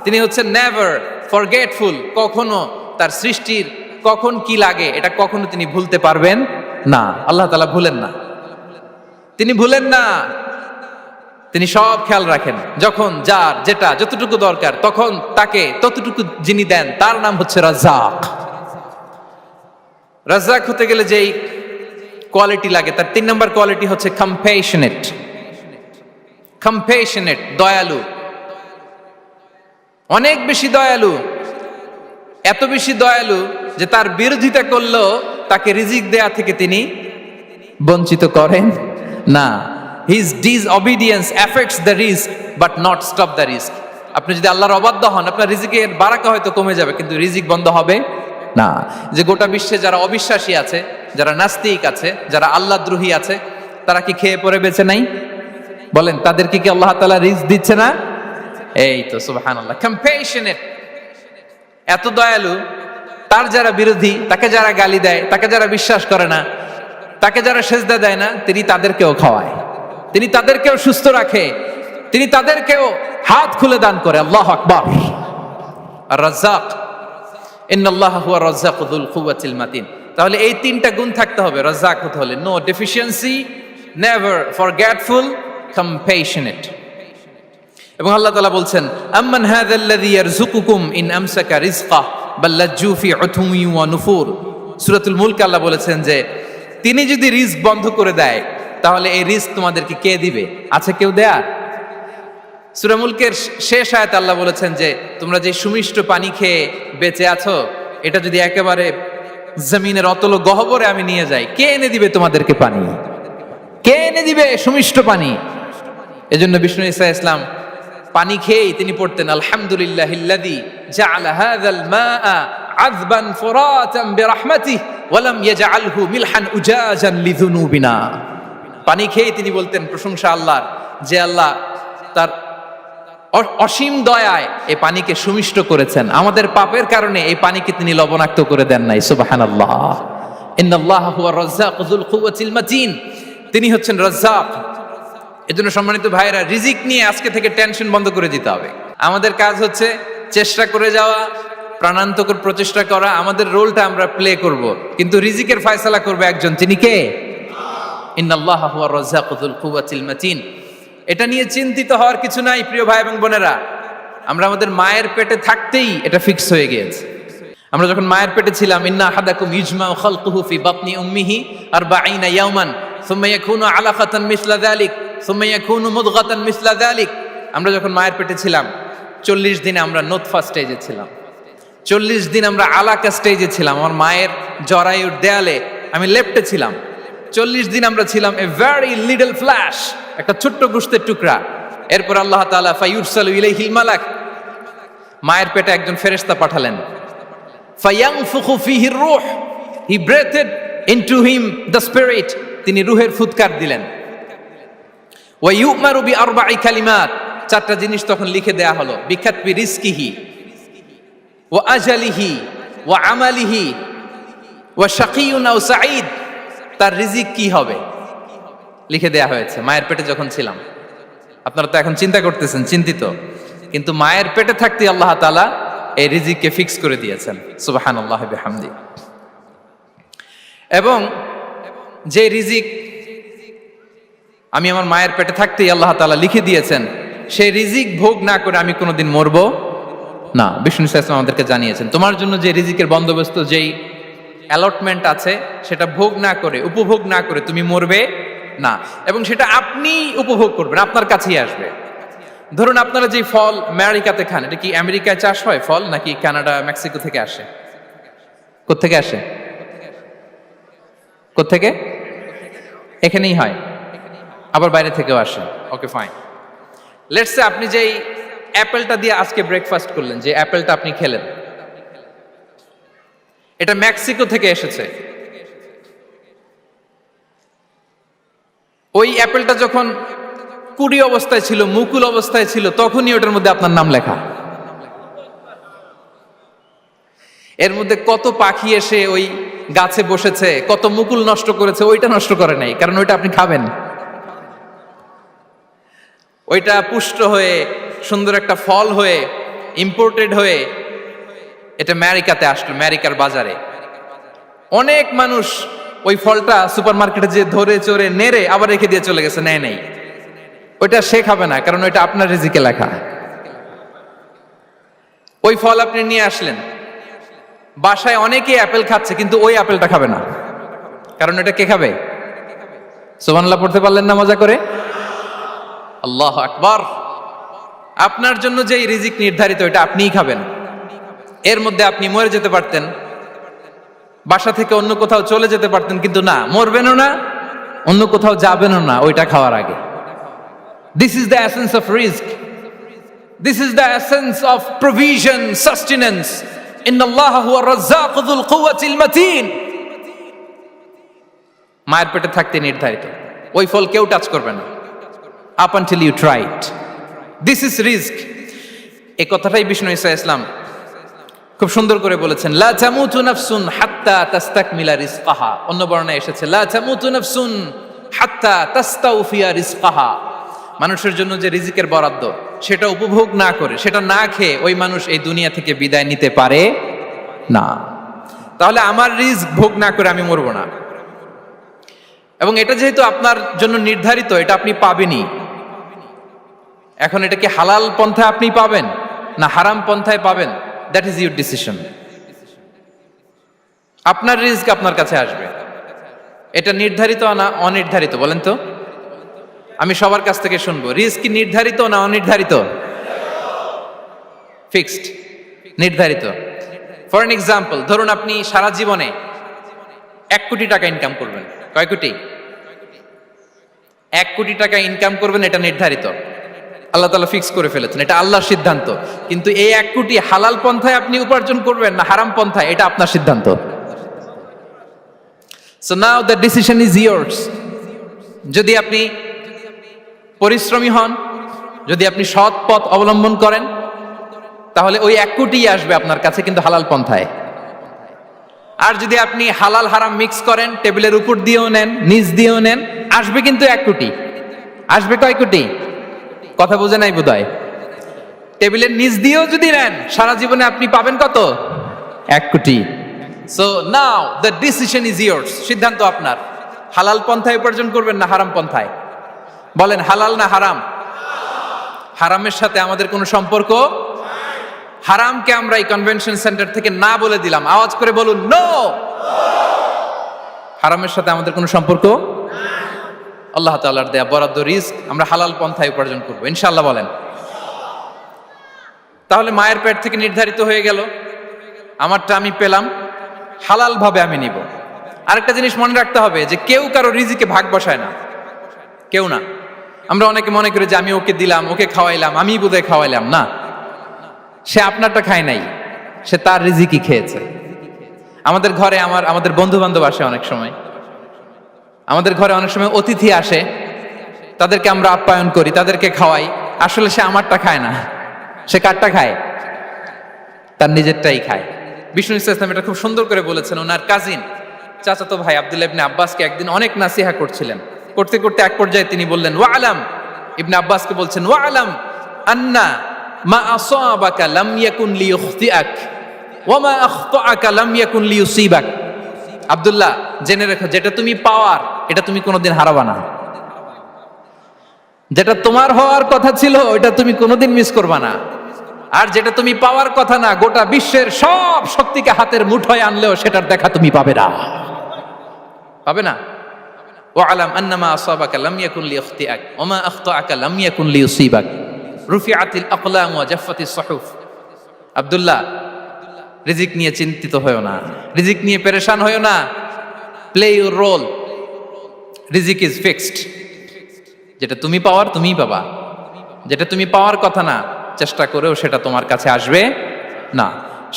A: তিনি হচ্ছেন নেভার ফরগেটফুল, কখনো তার সৃষ্টির কখন কি লাগে এটা কখনো তিনি ভুলতে পারবেন না। আল্লাহ তাআলা ভুলেন না, তিনি ভুলেন না, তিনি সব খেয়াল রাখেন। যখন যার যেটা যতটুকু দরকার তখন তাকে ততটুকু যিনি দেন তার নাম হচ্ছে রাজ্জাক। রাজ্জাক হতে গেলে যেই কোয়ালিটি লাগে তার 3 নম্বর কোয়ালিটি হচ্ছে কম্প্যাশনেট। কম্প্যাশনেট, দয়ালু, অনেক বেশি দয়ালু। এত বেশি দয়ালু যে তার বিরোধিতা করলেও তাকে রিজিক দেয়া থেকে তিনি বঞ্চিত করেন না। His disobedience affects the risk but not stop the risk. আপনি যদি আল্লাহর অবাধ্য হন, আপনার রিজিকের বারাকা হয়তো কমে যাবে, কিন্তু রিজিক বন্ধ হবে না। যে গোটা বিশ্বে যারা অবিশ্বাসী আছে, যারা নাস্তিক আছে, যারা আল্লাহদ্রোহী আছে, তারা কি খেয়ে পরে বেঁচে নাই? বলেন, তাদেরকে কি আল্লাহ তাআলা রিজিক দিচ্ছে না? এই তো সুবহানাল্লাহ। কম্প্যাশনেট, এত দয়ালু, তার যারা বিরোধী, তাকে যারা গালি দেয়, তাকে যারা বিশ্বাস করে না, তাকে যারা সেজদা দেয় না, তিনি তাদেরকেও খাওয়ায়, তিনি তাদেরকেও সুস্থ রাখে, তিনি তাদেরকেও হাত খুলে দান করে। আল্লাহু আকবার। আর রাজ্জাক, ইন্নাল্লাহা হুয়া রাজ্জাকু যুল কুওয়াতিল মাতিন। তাহলে এই 3টা গুণ থাকতে হবে রাজ্জাক হতে হলে। No deficiency, never forgetful, compassionate. এবং আল্লাহ তাআলা বলছেন, আম্মান হাযাল্লাযী ইয়ারযুকুকুম ইন আমসাকা রিজকা বাল লাজ্জু ফি উতুমি ওয়া নুফুর। সূরাতুল মুলক আল্লাহ বলেছেন যে তিনি যদি রিজক বন্ধ করে দেয় তাহলে এই রিজক তোমাদেরকে কে দিবে? আছে কেউ দেয়া? সূরা মুলকের শেষ আয়াতে আল্লাহ বলেছেন যে তোমরা যে সুমিষ্ট পানি খেয়ে বেঁচে আছো, এটা যদি একেবারে জমিনের অতল গহ্বরে আমি নিয়ে যাই, কে এনে দিবে তোমাদেরকে পানি? কে এনে দিবে সুমিষ্ট পানি? এজন্য বিষ্ণু ঈসা ইসলাম পানি খেয়েই তিনি পড়তেন, আলহামদুলিল্লাহিল্লাযী জাআলা হাযাল মাআ আযবান ফুরাতান বিরাহমাতিহি ওয়া লাম ইয়াজআলহু মিলহান উজাজান লিযুনুবিনা। পানি খেয়েই তিনি বলতেন প্রশংসা আল্লাহর, যে আল্লাহ তার অসীম দয়ায় এই পানিকে সুমিষ্ট করেছেন, আমাদের পাপের কারণে এই পানিকে তিনি লবণাক্ত করে দেন নাই। সুবহানাল্লাহ। ইন্নাল্লাহা হুয়া রাজ্জাকু যুল কুওয়াতিল মাতিন, তিনি হচ্ছেন রাজ্জাক। এজন্য সম্মানিত ভাইরা, রিজিক নিয়ে আজকে থেকে টেনশন বন্ধ করে দিতে হবে। আমাদের কাজ হচ্ছে চেষ্টা করে যাওয়া, প্রাণান্তকর প্রচেষ্টা করা, আমাদের রোলটা আমরা প্লে করব, কিন্তু রিজিকের ফয়সালা করবে একজন, তিনি কে? ইন্নাল্লাহা হুয়া রাজ্জাকু যুল কুওয়াতিল মাতিন। এটা নিয়ে চিন্তিত হওয়ার কিছু নাই প্রিয় ভাই এবং বোনেরা। আমরা আমাদের মায়ের পেটে থাকতেই এটা ফিক্স হয়ে গিয়েছে। আমরা যখন মায়ের পেটে ছিলাম, ইন্না আহাদাকুম ইজমাউ খালকুহু ফি বাতনি উম্মিহি 40 ইয়াওমান সুম্মা ইয়াকুনু আলাকাতান মিসলা যালিক সুম্মা ইয়াকুনু মুদগাতান মিসলা যালিক। আমরা যখন মায়ের পেটে ছিলাম 40 দিন আমরা নুতফা স্টেজে ছিলাম, 40 দিন আমরা আলাকা স্টেজে ছিলাম। আমার মায়ের জরায়ুর দেয়ালে আমি লেপ্টে ছিলাম। 40 দিন আমরা ছিলাম এ ভেরি লিটল ফ্ল্যাশ, একটা ছোট্ট গোশতের টুকরা। এরপর আল্লাহ তাআলা ফায়ুরসালু ইলাইহিল মালাক, মায়ের পেটে একজন ফেরেশতা পাঠালেন। ফায়ানফুখু ফিহির রূহ, he breathed into him the spirit, তিনি রূহের ফুৎকার দিলেন। ওয়া ইউমারু বিআরবা'i কালিমাত, 4টা জিনিস তখন লিখে দেয়া হলো। বিকাতবি রিজকিহি ওয়া আজালিহি ওয়া আমালিহি ওয়া শাকিয়ুন আও সাঈদ, তার রিজিক কি হবে লিখে দেয়া হয়েছে মায়ের পেটে যখন ছিলাম। আপনারা তো এখন চিন্তা করতেছেন, চিন্তিত, কিন্তু মায়ের পেটে থাকতে আল্লাহ তাআলা এই রিজিককে ফিক্স করে দিয়েছেন। সুবহানাল্লাহ বিহামদি। এবং যে রিজিক আমি আমার মায়ের পেটে থাকতেই আল্লাহ তাআলা লিখে দিয়েছেন, সেই রিজিক ভোগ না করে আমি কোনোদিন মরবো না। বিষ্ণু ইসলাম আমাদেরকে জানিয়েছেন, তোমার জন্য যে রিজিকের বন্দোবস্ত, যেই অ্যালটমেন্ট আছে, সেটা ভোগ না করে, উপভোগ না করে তুমি মরবে না, এবং সেটা আপনি উপভোগ করবেন, আপনার কাছেই আসবে। ধরুন আপনারা যে ফল আমেরিকাতে খান, এটা কি আমেরিকায় চাষ হয় ফল, নাকি কানাডা মেক্সিকো থেকে আসে? কোত্থেকে আসে? কোত্থেকে? এখানেই হয়, আবার বাইরে থেকেও আসে। Okay fine. লেটস সে আপনি যেই অ্যাপেলটা দিয়ে আজকে ব্রেকফাস্ট করলেন, যে অ্যাপেলটা আপনি খেলেন, এটা মেক্সিকো থেকে এসেছে। ওই অ্যাপেলটা যখন কুড়ি অবস্থায় ছিল, মুকুল অবস্থায় ছিল, তখনই ওটার মধ্যে আপনার নাম লেখা। এর মধ্যে কত পাখি এসে ওই গাছে বসেছে, কত মুকুল নষ্ট করেছে, ওইটা নষ্ট করে নাই, কারণ ওইটা আপনি খাবেন। ওইটা পুষ্ট হয়ে সুন্দর একটা ফল হয়ে ইম্পোর্টেড হয়ে এটা আমেরিকাতে আসলো, আমেরিকার বাজারে। অনেক মানুষ ওই ফলটা সুপার মার্কেটে যে ধরে চড়ে নেড়ে আবার রেখে দিয়ে চলে গেছে, নেয় নেই। ওইটা সে খাবে না, কারণ ওইটা আপনার রিজিকে লেখা। ওই ফল আপনি নিয়ে আসলেন, বাসায় অনেকে অ্যাপেল খাচ্ছে, কিন্তু ওই অ্যাপেলটা খাবে না, কারণ এটা কে খাবে? সুবহানাল্লাহ পড়তে পারলেন না মজা করে? আল্লাহু আকবার। আপনার জন্য যে রিজিক নির্ধারিত, এটা আপনিই খাবেন। এর মধ্যে আপনি মরে যেতে পারতেন, বাসা থেকে অন্য কোথাও চলে যেতে পারতেন, কিন্তু না, মরবেনও না, অন্য কোথাও যাবেনও না ওইটা খাওয়ার আগে। This is the essence of risk, this is the essence of provision, sustenance. ইন্নাল্লাহা হুয়া রাজ্জাকু যুল কুওয়াতিল মাতিন। মায়ের পেটে থাকতে নির্ধারিত, ওই ফল কেউ টাচ করবে না up until you try it. This is risk. এই কথাটাই বিষ্ণু ঈসা ইসলাম খুব সুন্দর করে বলেছেন, লা তামুতু নাফসুন হাত্তা তাস্তাকমিলা রিজকাহা। অন্য বর্ণনায় এসেছে লা তামুতু নাফসুন হাত্তা তাস্তাউফিয়া রিজকাহা। মানুষের জন্য যে রিজিকের বরাদ্দ, সেটা উপভোগ না করে, সেটা না খেয়ে ওই মানুষ এই দুনিয়া থেকে বিদায় নিতে পারে না। তাহলে আমার রিস্ক ভোগ না করে আমি মরবো না, এবং এটা যেহেতু আপনার জন্য নির্ধারিত, এটা আপনি পাবেনই। এখন এটা কি হালাল পন্থায় আপনি পাবেন না হারাম পন্থায় পাবেন, দ্যাট ইজ ইউর ডিসিশন। আপনার রিস্ক আপনার কাছে আসবে। এটা নির্ধারিত না অনির্ধারিত? বলেন তো, আমি সবার কাছ থেকে শুনবো, রিস্ক কি নির্ধারিত না অনির্ধারিত? ফিক্সড, নির্ধারিত। ফর এন এক্সাম্পল, ধরুন আপনি সারা জীবনে 1 কোটি টাকা ইনকাম করবেন। কয় কোটি? 1 কোটি টাকা ইনকাম করবেন, এটা নির্ধারিত, আল্লাহ তাআলা ফিক্স করে ফেলেছেন, এটা আল্লাহর সিদ্ধান্ত। কিন্তু এই 1 কোটি হালাল পন্থায় আপনি উপার্জন করবেন না হারাম পন্থায়, এটা আপনার সিদ্ধান্ত। So now the decision is years. যদি আপনি পরিশ্রমী হন, যদি আপনি সৎ পথ অবলম্বন করেন, তাহলে ওই 1 কোটি আসবে আপনার কাছে, কিন্তু হালাল পন্থায়। আর যদি আপনি হালাল হারাম মিক্স করেন, টেবিলের উপর দিয়েও নেন, নিচ দিয়েও নেন, আসবে কিন্তু 1 কোটি। আসবে কয় কোটি? কথা বোঝে নাই বোধহয়। টেবিলের নিচ দিয়েও যদি নেন, সারা জীবনে আপনি পাবেন কত? 1 কোটি। So now the decision is years. সিদ্ধান্ত আপনার। হালাল পন্থায় উপার্জন করবেন না হারাম পন্থায়? বলেন, হালাল না হারাম? হারামের সাথে আমাদের কোনো সম্পর্ক? হারামকে আমরা এই কনভেনশন সেন্টার থেকে না বলে দিলাম, আওয়াজ করে বলুন নো। হারামের সাথে আমাদের কোনো সম্পর্ক? আল্লাহ তাআলার দেয়া বরাদ্দ রিস্ক আমরা হালাল পন্থায় উপার্জন করবো ইনশাআল্লাহ। বলেন। তাহলে মায়ের পেট থেকে নির্ধারিত হয়ে গেল, আমারটা আমি পেলাম, হালাল ভাবে আমি নিব। আরেকটা জিনিস মনে রাখতে হবে যে কেউ কারো রিজিকে ভাগ বসায় না, কেউ না। আমরা অনেকে মনে করি যে আমি ওকে দিলাম, ওকে খাওয়াইলাম, আমি বোধহয় খাওয়াইলাম। না, সে আপনারটা খায় নাই, সে তার রিজিকই খেয়েছে। আমাদের ঘরে আমাদের বন্ধু বান্ধব আসে অনেক সময়, আমাদের ঘরে অনেক সময় অতিথি আসে, তাদেরকে আমরা আপ্যায়ন করি, তাদেরকে খাওয়াই। আসলে সে আমারটা খায় না, সে কারটা খায়? তার নিজেরটাই খায়। বিষ্ণু ইসলাম এটা খুব সুন্দর করে বলেছেন। ওনার কাজিন চাচাতো ভাই আব্দুল্লাহ ইবনে আব্বাসকে একদিন অনেক নাসিহা করছিলেন। করতে করতে এক পর্যায়ে তিনি বললেন, ওয়া আলাম ইবনে আব্বাসকে বলছেন ওয়ালাম আন্না মা আসাবাকা লাম ইয়াকুন লিইখতিআক ওয়া মা আখতাআকা লাম ইয়াকুন লিইউসিবাক। আব্দুল্লাহ, জেনে রেখো, যেটা তুমি পাওয়ার এটা তুমি কোনোদিন হারাবা না। যেটা তোমার হওয়ার কথা ছিল ওটা তুমি কোনোদিন মিস করবা না। আর যেটা তুমি পাওয়ার কথা না, গোটা বিশ্বের সব শক্তিকে হাতের মুঠোয় আনলেও সেটার দেখা তুমি পাবে না, পাবে না। ওয়ালাম আন্নামা আসাবাকা লাম ইয়াকুন লিইখতিআক ওয়া মা আখতাআকা লাম ইয়াকুন লিইউসিবাক। রুফিআতিল আকলাম ওয়া জাফফাতিস সুহুফ। আব্দুল্লাহ, রিজিক নিয়ে চিন্তিত হয়ো না, রিজিক নিয়ে পেরেশান হয়ো না। প্লে ইউর রোল, রিজিক ইজ ফিক্সড। যেটা তুমি পাওয়ার তুমিই পাবা, যেটা তুমি পাওয়ার কথা না চেষ্টা করেও সেটা তোমার কাছে আসবে না।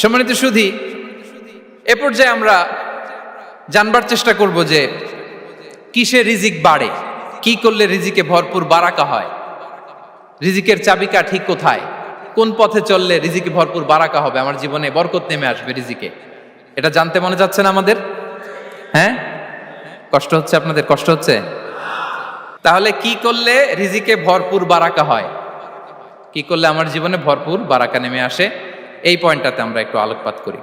A: সম্মানিত সুধী, এ পর্যায়ে আমরা জানবার চেষ্টা করব যে কিসে রিজিক বাড়ে, কি করলে রিজিকে ভরপুর বারাকা হয়, রিজিকের চাবিকা ঠিক কোথায়, কোন পথে চললে রিজিকে ভরপুর বারাকা হবে, আমার জীবনে বরকত নেমে আসবে রিজিকে। এটা জানতে মনে যাচ্ছে না আমাদের? হ্যাঁ, কষ্ট হচ্ছে আপনাদের? কষ্ট হচ্ছে? তাহলে কি করলে রিজিকে ভরপুর বারাকা হয়, কি করলে আমার জীবনে ভরপুর বারাকা নেমে আসে, এই পয়েন্টটাতে আমরা একটু আলোকপাত করি।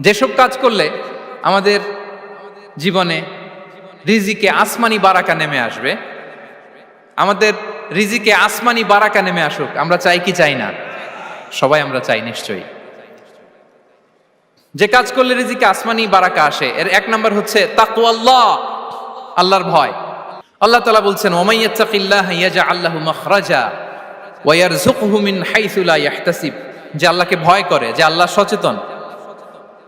A: যেসব কাজ করলে আমাদের জীবনে রিজিকে আসমানি বারাকা নেমে আসবে, আমাদের রিজিকে আসমানি বারাকা নেমে আসুক, আমরা চাই কি চাই না? সবাই আমরা চাই নিশ্চয়ই। যে কাজ করলে রিজিকে আসমানি বারাকা আসে, এর এক নাম্বার হচ্ছে তাকওয়াল্লাহ, আল্লাহর ভয়। আল্লাহ তাআলা বলছেন ওয়ামান ইয়াত্তাকিল্লাহা ইয়াজআল লাহু মাখরাজা ওয়া ইয়ারযুকহু মিন হাইসু লা ইয়াহতাসিব। যে আল্লাহকে ভয় করে, যে আল্লাহ সচেতন,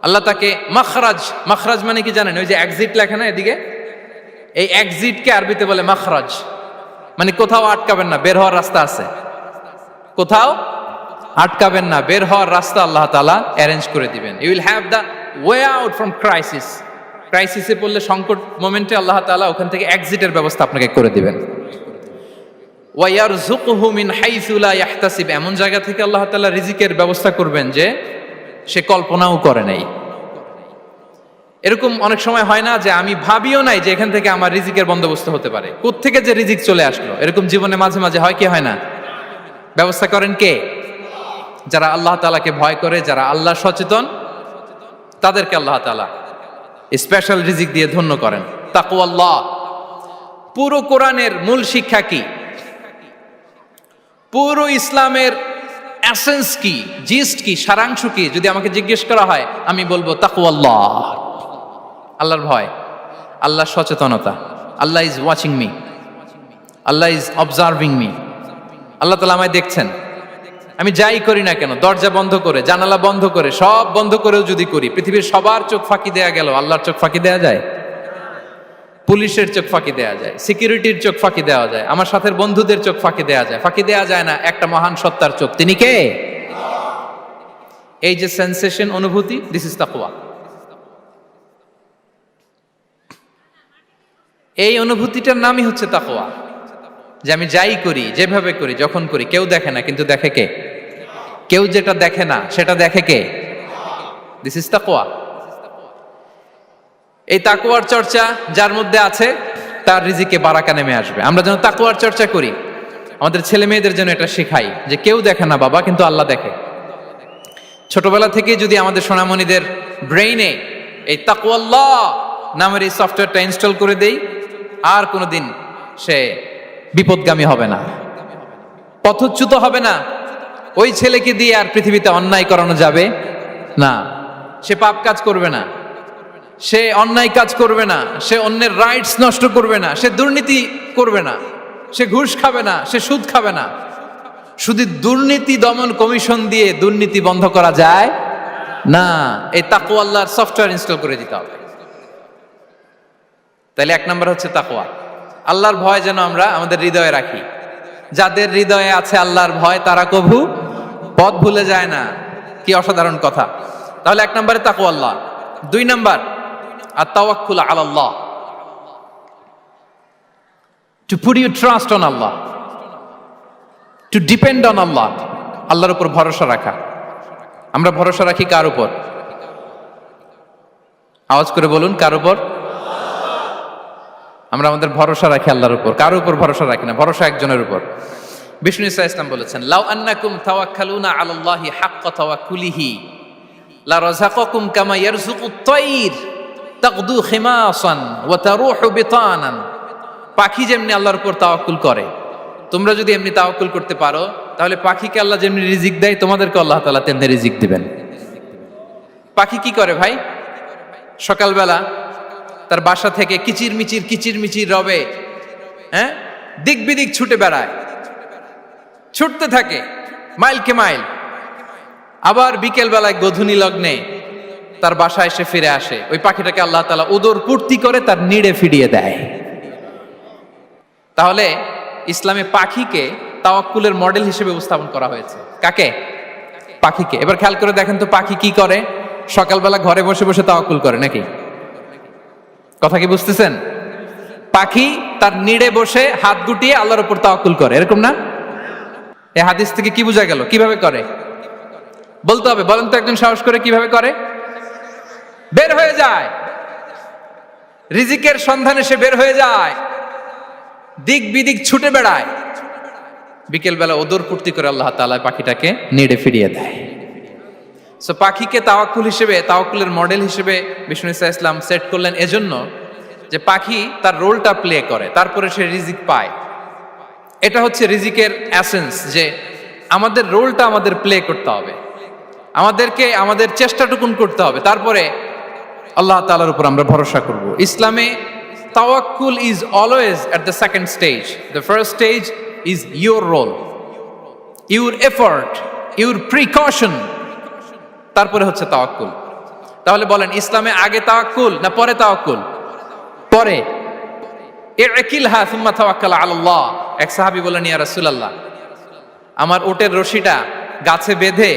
A: আল্লাহ তাকে মাখরাজ, মাখরাজ মানে কি জানেন? ওই যে এক্সিট লেখা না এদিকে, এই এক্সিটকে আরবিতে বলে মাখরাজ, মানে কোথাও আটকাবেন না, বের হওয়ার রাস্তা আছে, কোথাও আটকাবেন না, বের হওয়ার রাস্তা আল্লাহ তাআলা অ্যারেঞ্জ করে দিবেন। You will have the way out from crisis. ক্রাইসিসে পড়লে, সংকট মোমেন্টে আল্লাহ তাআলা ওখান থেকে এক্সিটের ব্যবস্থা আপনাকে করে দিবেন। ওয়া ইয়ারযুকহু মিন হাইসু লা ইয়াহতাসিব, এমন জায়গা থেকে আল্লাহ তাআলা রিজিকের ব্যবস্থা করবেন যে সে কল্পনাও করে নাই। এরকম অনেক সময় হয় না যে আমি ভাবিও নাই যে এখান থেকে আমার রিজিকের বন্দোবস্ত হতে পারে, কোত্থেকে যে রিজিক চলে আসলো, এরকম জীবনে মাঝে মাঝে হয় কি হয় না? ব্যবস্থা করেন কে? যারা আল্লাহ তাআলাকে ভয় করে, যারা আল্লাহ সচেতন, তাদেরকে আল্লাহ তাআলা স্পেশাল রিজিক দিয়ে ধন্য করেন। তাকওয়াল্লাহ। পুরো কোরআনের মূল শিক্ষা কি? পুরো ইসলামের এসেন্স কি, জিস্ট কি, সারাংশ কি যদি আমাকে জিজ্ঞেস করা হয়, আমি বলবো তাকওয়াল্লাহ, আল্লাহর ভয়, আল্লাহর সচেতনতা। Allah is watching me, Allah is observing me. আল্লাহ তাআলা আমায় দেখছেন, আমি যাই করি না কেন, দরজা বন্ধ করে, জানালা বন্ধ করে, সব বন্ধ করেও যদি করি, পৃথিবীর সবার চোখ ফাঁকি দেয়া গেল, আল্লাহর চোখ ফাঁকি দেয়া যায়? পুলিশের চোখ ফাঁকি দেয়া যায়, সিকিউরিটির চোখ ফাঁকি দেওয়া যায়, আমার সাথের বন্ধুদের চোখ ফাঁকি দেয়া যায়, ফাঁকি দেয়া যায় না একটা মহান সত্তার চোখ। তিনি কে? এই যে সেন্সেশন, অনুভূতি, দিস ইজ তাকওয়া। এই অনুভূতিটার নামই হচ্ছে তাকওয়া, যে আমি যাই করি, যেভাবে করি, যখন করি, কেউ দেখে না, কিন্তু দেখে কে? কেউ যেটা দেখে না সেটা দেখে কে? দিস ইজ তাকওয়া। এই তাকওয়ার চর্চা যার মধ্যে আছে তার রিজিকে বারাকা নেমে আসবে। আমরা যেন তাকওয়ার চর্চা করি, আমাদের ছেলে মেয়েদের যেন এটা শেখাই যে কেউ দেখে না বাবা, কিন্তু আল্লাহ দেখে। ছোটবেলা থেকে যদি আমাদের সোনামণিদের ব্রেইনে এই তাকওয়াল্লাহ নামের এই সফটওয়্যারটা ইনস্টল করে দেই, আর কোনোদিন সে বিপদগামী হবে না, পথচ্যুত হবে না। ওই ছেলেকে দিয়ে আর পৃথিবীতে অন্যায় করানো যাবে না, সে পাপ কাজ করবে না, সে অন্যায় কাজ করবে না, সে অন্যের রাইটস নষ্ট করবে না, সে দুর্নীতি করবে না, সে ঘুষ খাবে না, সে সুদ খাবে না। শুধু দুর্নীতি দমন কমিশন দিয়ে দুর্নীতি বন্ধ করা যায় না, এই তাকওয়া আল্লাহর সফটওয়্যার ইনস্টল করে দিতে হবে। তাহলে এক নাম্বার হচ্ছে তাকওয়া। আল্লাহর ভয় যেন আমরা আমাদের হৃদয়ে রাখি। যাদের হৃদয়ে আছে আল্লাহর ভয়, তারা কভু পথ ভুলে যায় না। কি অসাধারণ কথা! তাহলে এক নম্বরে তাকওয়া আল্লাহ। দুই number আত-তাওয়াক্কুল আলাল্লাহ, to put your trust on Allah, to depend on Allah, আল্লাহর উপর ভরসা রাখা। আমরা ভরসা রাখি কার উপর? আওয়াজ করে বলুন, কার উপর? আমরা আমাদের ভরসা রাখি আল্লাহর উপর। কার উপর ভরসা রাখি না? ভরসা একজনের উপর। বিষ্ণু ইসা ইসলাম বলেছেন, লাউ আন্নাকুম তাওয়াক্কালুনা আলাল্লাহি হাক্কা তাওয়াক্কুলিহি লা রাযাকাকুম কামা ইয়ারযুকুত তায়র তাগদু খিমাসান ওয়া তারুহু বিতানান। পাখি যেমনি আল্লাহর উপর তাওয়াক্কুল করে, তোমরা যদি এমনি তাওয়াক্কুল করতে পারো, তাহলে পাখিকে আল্লাহ যেমনি রিজিক দেয়, তোমাদেরকে আল্লাহ তাআলা তেমনি রিজিক দিবেন। পাখি কি করে ভাই? সকালবেলা তার বাসা থেকে কিচির মিচির রবে, হ্যাঁ, দিক বিদিক ছুটে বেড়ায়, ছুটতে থাকে মাইলকে মাইল। আবার বিকেল বেলায় গোধূলি লগ্নে তার বাসায় এসে ফিরে আসে। ওই পাখিটাকে আল্লাহ তাআলা উদর পূর্তি করে তার নিড়ে ফিরিয়ে দেয়। তাহলে ইসলামে পাখিকে তাওয়াক্কুলের মডেল হিসেবে উপস্থাপন করা হয়েছে। কাকে? পাখিকে। এবার খেয়াল করে দেখেন তো, পাখি কি করে? সকালবেলা ঘরে বসে বসে তাওয়াক্কুল করে নাকি? কথা কি বুঝতেছেন? পাখি তার নিড়ে বসে হাত গুটিয়ে আল্লাহর উপর তাওয়াক্কুল করে, এরকম না? এই হাদিস থেকে কি বোঝা গেল? কিভাবে করে বলতে হবে, বলেন তো একজন সাহস করে, কিভাবে করে? বের হয়ে যায়, রিজিকের সন্ধানে সে বের হয়ে যায়, দিক বিদিক ছুটে বেড়ায়, বিকেল বেলা ওদর পূর্তি করে আল্লাহ তাআলা পাখিটাকে নিড়ে ফিরিয়ে দেয়। সো পাখিকে তাওয়াক্কুল হিসেবে, তাওয়াক্কুলের মডেল হিসেবে বিষ্ণু ইসা ইসলাম সেট করলেন এজন্য যে পাখি তার রোলটা প্লে করে, তারপরে সে রিজিক পায়। এটা হচ্ছে রিজিকের এসেন্স, যে আমাদের রোলটা আমাদের প্লে করতে হবে, আমাদেরকে আমাদের চেষ্টাটুকুন করতে হবে, তারপরে আল্লাহ তাআলার উপর আমরা ভরসা করব। ইসলামে তাওয়াক্কুল is always at the second stage. The first stage is your role, your effort, your precaution, তারপরে হচ্ছে তাওয়াক্কুল। তাহলে বলেন, ইসলামে আগে তাওয়াক্কুল না পরে তাওয়াক্কুল? পরে। ইকিলহা সুম্মা তাওয়াক্কাল আলাল্লাহ। এক সাহাবী বলেন, ইয়া রাসূলুল্লাহ, আমার ওটের রশিটা গাছে বেঁধে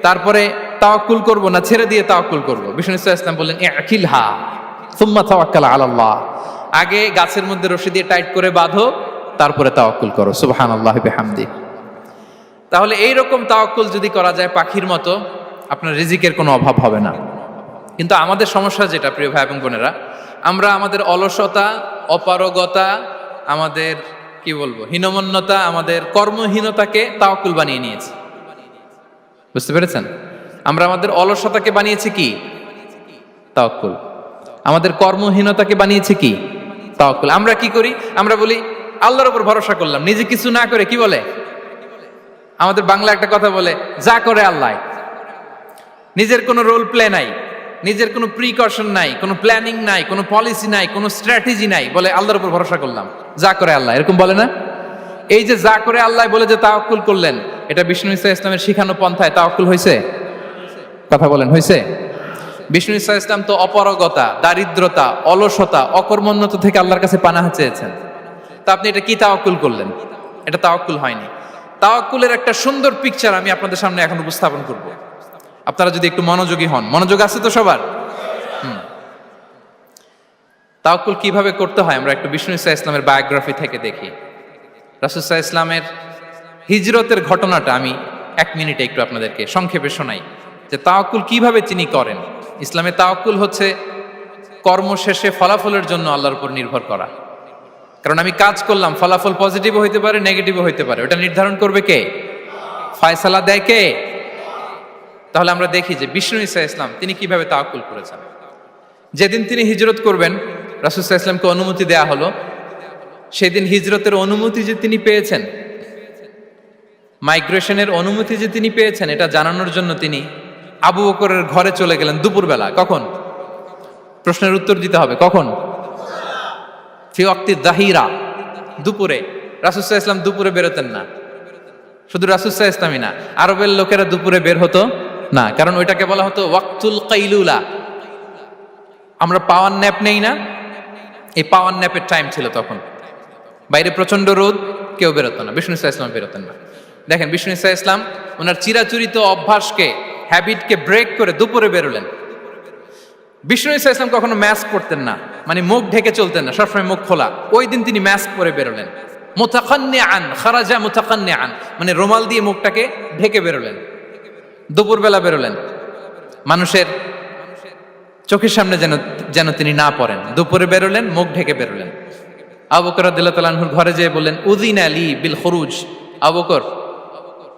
A: তারপরে তাওয়াক্কুল করব না ছেড়ে দিয়ে তাওয়াক্কুল করব? বিষ্ণু ইসলাম বললেন, ইকিলহা সুম্মা তাওয়াক্কাল আলাল্লাহ। আগে গাছের মধ্যে রশি দিয়ে টাইট করে বাঁধো, তারপরে তাওয়াক্কুল করো। সুবহানাল্লাহি বিহামদি। তাহলে এইরকম তাওয়াক্কুল যদি করা যায় পাখির মতো, আপনার রিজিকের কোনো অভাব হবে না। কিন্তু আমাদের সমস্যা যেটা, প্রিয় ভাই এবং বোনেরা, আমরা আমাদের অলসতা, অপারগতা, আমাদের কি বলবো, হীনমন্যতা, আমাদের কর্মহীনতাকে তাওয়াক্কুল বানিয়ে নিয়েছি। বুঝতে পেরেছেন? আমরা আমাদের অলসতাকে বানিয়েছি কি? তাওয়াক্কুল। আমাদের কর্মহীনতাকে বানিয়েছি কি? তাওয়াক্কুল। আমরা কি করি? আমরা বলি আল্লাহর উপর ভরসা করলাম, নিজে কিছু না করে। কি বলে? আমাদের বাংলা একটা কথা বলে, যা করে আল্লাহ। নিজের কোনো রোল প্লে নাই, নিজের কোনো প্রিকশন নাই, কোনো প্ল্যানিং নাই, কোনো পলিসি নাই, কোনো স্ট্র্যাটেজি নাই, বলে আল্লাহর উপর ভরসা করলাম, যা করে আল্লাহ। এরকম বলে না? এই যে যা করে আল্লাহ বলে যে তাওয়াক্কুল করলেন, এটা বিষ্ণু ইসা ইসলামের শিখানো পন্থায় তাওয়াক্কুল হয়েছে? কথা বলেন, হয়েছে? বিষ্ণু ইসা ইসলাম তো অপারগতা, দারিদ্রতা, অলসতা, অকর্মণ্যতা থেকে আল্লাহর কাছে পানাহ চেয়েছেন। তা আপনি এটা কি তাওয়াক্কুল করলেন? এটা তাওয়াক্কুল হয়নি। তাওয়াক্কুলের একটা সুন্দর পিকচার আমি আপনাদের সামনে এখন উপস্থাপন করব, আপনারা যদি একটু মনোযোগী হন। মনোযোগ আছে তো সবার? তাওয়াক্কুল কিভাবে করতে হয় আমরা একটু বিষ্ণু ইসা ইসলামের বায়োগ্রাফি থেকে দেখি। রাসূল সাল্লাল্লাহু আলাইহি ইসলামের হিজরতের ঘটনাটা আমি 1 মিনিটে একটু আপনাদেরকে সংক্ষেপে শোনাই, যে তাওয়াক্কুল কিভাবে তিনি করেন। ইসলামে তাওয়াক্কুল হচ্ছে কর্ম শেষে ফলাফলের জন্য আল্লাহর উপর নির্ভর করা। কারণ আমি কাজ করলাম, ফলাফল পজিটিভও হইতে পারে, নেগেটিভও হইতে পারে, ওটা নির্ধারণ করবে কে? ফয়সালা দেয় কে? তাহলে আমরা দেখি যে বিষ্ণু ইসা ইসলাম তিনি কিভাবে তাওয়াক্কুল করেছেন। যেদিন তিনি হিজরত করবেন, রাসূল সাল্লাল্লাহু আলাইহি ওয়াসাল্লামকে অনুমতি দেয়া হলো, সেদিন হিজরতের অনুমতি যে তিনি পেয়েছেন, মাইগ্রেশনের অনুমতি যে তিনি পেয়েছেন, এটা জানানোর জন্য তিনি আবু বকরের ঘরে চলে গেলেন দুপুরবেলা। কখন? প্রশ্নের উত্তর দিতে হবে, কখন? ফি ওয়াক্তি যাহিরা, দুপুরে। রাসূল সাল্লাল্লাহু আলাইহি ওয়াসাল্লাম দুপুরে বেরোতেন না। শুধু রাসূল সাল্লাল্লাহু আলাইহি ওয়াসাল্লামই না, আরবের লোকেরা দুপুরে বের হতো না, কারণ ওইটাকে বলা হতো ওয়াক্তুল কাইলুলা। আমরা পাওয়ার ন্যাপ নেই না, এই পাওয়ার ন্যাপের টাইম ছিল তখন। বাইরে প্রচন্ড রোদ, কেউ বেরোতো না, বিষ্ণু ইসা ইসলাম বেরোতেন না। দেখেন, বিষ্ণু ইসা ইসলাম ওনার চিরাচরিত অভ্যাসকে, হ্যাবিটকে ব্রেক করে দুপুরে বেরোলেন। বিষ্ণু ইসা ইসলাম কখনো মাস্ক পরতেন না, মানে মুখ ঢেকে চলতেন না, সবসময় মুখ খোলা। ওই দিন তিনি মাস্ক পরে বেরোলেন। মুতাকান্নিআন, খারাজা মুতাকান্নিআন, মানে রুমাল দিয়ে মুখটাকে ঢেকে বেরোলেন। দুপুরবেলা বেরোলেন, মানুষের চোখের সামনে যেন তিনি না পড়েন। দুপুরে বেরোলেন, মুখ ঢেকে বেরোলেন। আবু বকর রাদিয়াল্লাহু তাআলা আনহুর ঘরে যেয়ে বললেন, উযিনা লি বিল খুরুজ আবু বকর,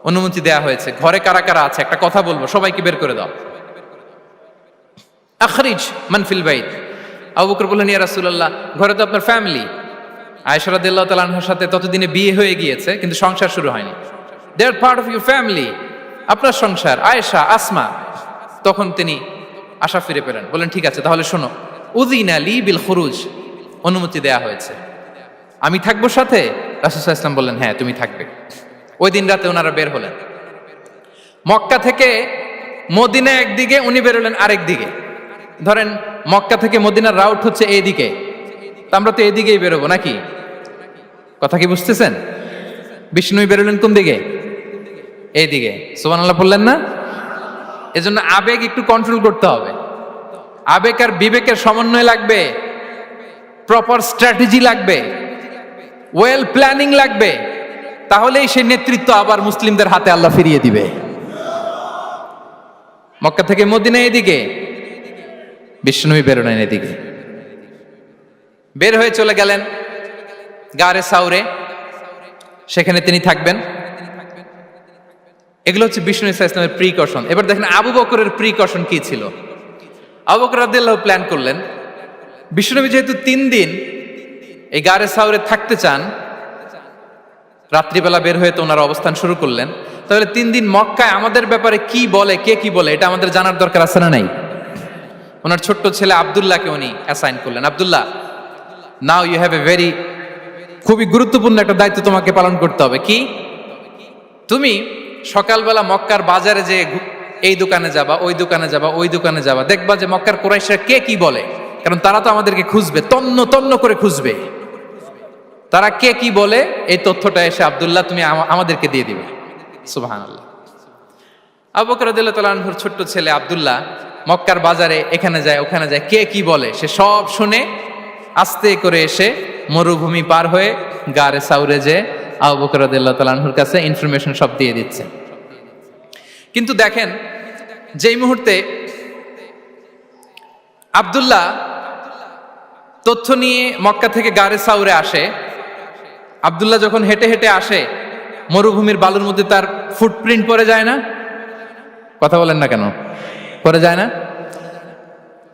A: অনুমতি দেয়া হয়েছে, ঘরে কারা কারা আছে একটা কথা বলবো, সবাইকে বের করে দাও। আখরিজ মান ফিল বাইত। আবু বকর বললেন, ইয়া রাসূলুল্লাহ, ঘরে তো আপনার ফ্যামিলি। আয়েশা রাদিয়াল্লাহু তাআলা আনহার সাথে ততদিনে বিয়ে হয়ে গিয়েছে, কিন্তু সংসার শুরু হয়নি। দে আর পার্ট অফ ইউর ফ্যামিলি, আপনার সংসার, আয়েশা, আসমা। তখন তিনি আশা ফিরে পেলেন, বললেন ঠিক আছে তাহলে শোনো, উযিনা লি বিল খুরুজ, অনুমতি দেয়া হয়েছে, আমি থাকবো সাথে? রাসূল সাল্লাল্লাহু আলাইহি ওয়াসাল্লাম বললেন, হ্যাঁ তুমি থাকবে। ওই দিন রাতে ওনারা বের হলেন। মক্কা থেকে মদিনা একদিকে, উনি বেরোলেন আরেক দিকে। ধরেন মক্কা থেকে মদিনার রাউট হচ্ছে এইদিকে, তা আমরা তো এইদিকেই বেরোবো নাকি? কথা কি বুঝতেছেন? বিষ্ণু বেরোলেন কোন দিকে? এইদিকে। সুবহানাল্লাহ বললেন না? এজন্য আবেগ একটু কন্ট্রোল করতে হবে। আবেগ আর বিবেকের সমন্বয় লাগবে, প্রপার স্ট্র্যাটেজি লাগবে, ওয়েল প্ল্যানিং লাগবে, তাহলেই সেই নেতৃত্ব আবার মুসলিমদের হাতে আল্লাহ ফিরিয়ে দিবে। মক্কা থেকে মদিনা এদিকে, বিশ্বনবী বেরোলেন এদিকে। বের হয়ে চলে গেলেন গারে সাউরে, সেখানে তিনি থাকবেন। এগুলো হচ্ছে বিষ্ণু ইসলামের প্রিকশন। এবার দেখেন আবু বকরের প্রিকশন কি ছিল। আবু বকর রাদিয়াল্লাহু প্ল্যান করলেন, বিশ্বনবী যেহেতু 3 দিন এই গারে সাউরে থাকতে চান, রাত্রিবেলা বের হয়ে তো ওনার অবস্থান শুরু করলেন, তাহলে 3 দিন মক্কায় আমাদের ব্যাপারে কি বলে, কে কি বলে, এটা আমাদের জানার দরকার আছে না নাই? ওনার ছোট্ট ছেলে আব্দুল্লাহকে উনি অ্যাসাইন করলেন। Abdullah, now you have a very, খুবই গুরুত্বপূর্ণ একটা দায়িত্ব তোমাকে পালন করতে হবে। কি? তুমি সকালবেলা মক্কার বাজারে যে এই দোকানে যাবা, ওই দোকানে যাবা, ওই দোকানে যাবা, দেখবা যে মক্কার কুরাইশরা কে কি বলে, কারণ তারা তো আমাদেরকে খুঁজবে, তন্ন তন্ন করে খুঁজবে। তারা কে কি বলে এই তথ্যটা এসে আব্দুল্লাহ তুমি আমাদেরকে দিয়ে দিবে। সুবহানাল্লাহ। আবু বকর রাদিয়াল্লাহু তাআলা আনহুর ছোট্ট ছেলে আব্দুল্লাহ মক্কার বাজারে এখানে যায় ওখানে যায়, কে কি বলে সে সব শুনে আস্তে করে এসে মরুভূমি পার হয়ে গারে সাউরে যে আবু বকর রাদিয়াল্লাহু তাআলা আনহুর কাছে ইনফরমেশন সব দিয়ে দিচ্ছে। কিন্তু দেখেন, যেই মুহূর্তে আব্দুল্লাহ তথ্য নিয়ে মক্কা থেকে গারে সাউরে আসে, আব্দুল্লাহ যখন হেঁটে হেঁটে আসে, মরুভূমির বালুর মধ্যে তার ফুটপ্রিন্ট পড়ে যায় না? কথা বলেন না কেন? পড়ে যায় না?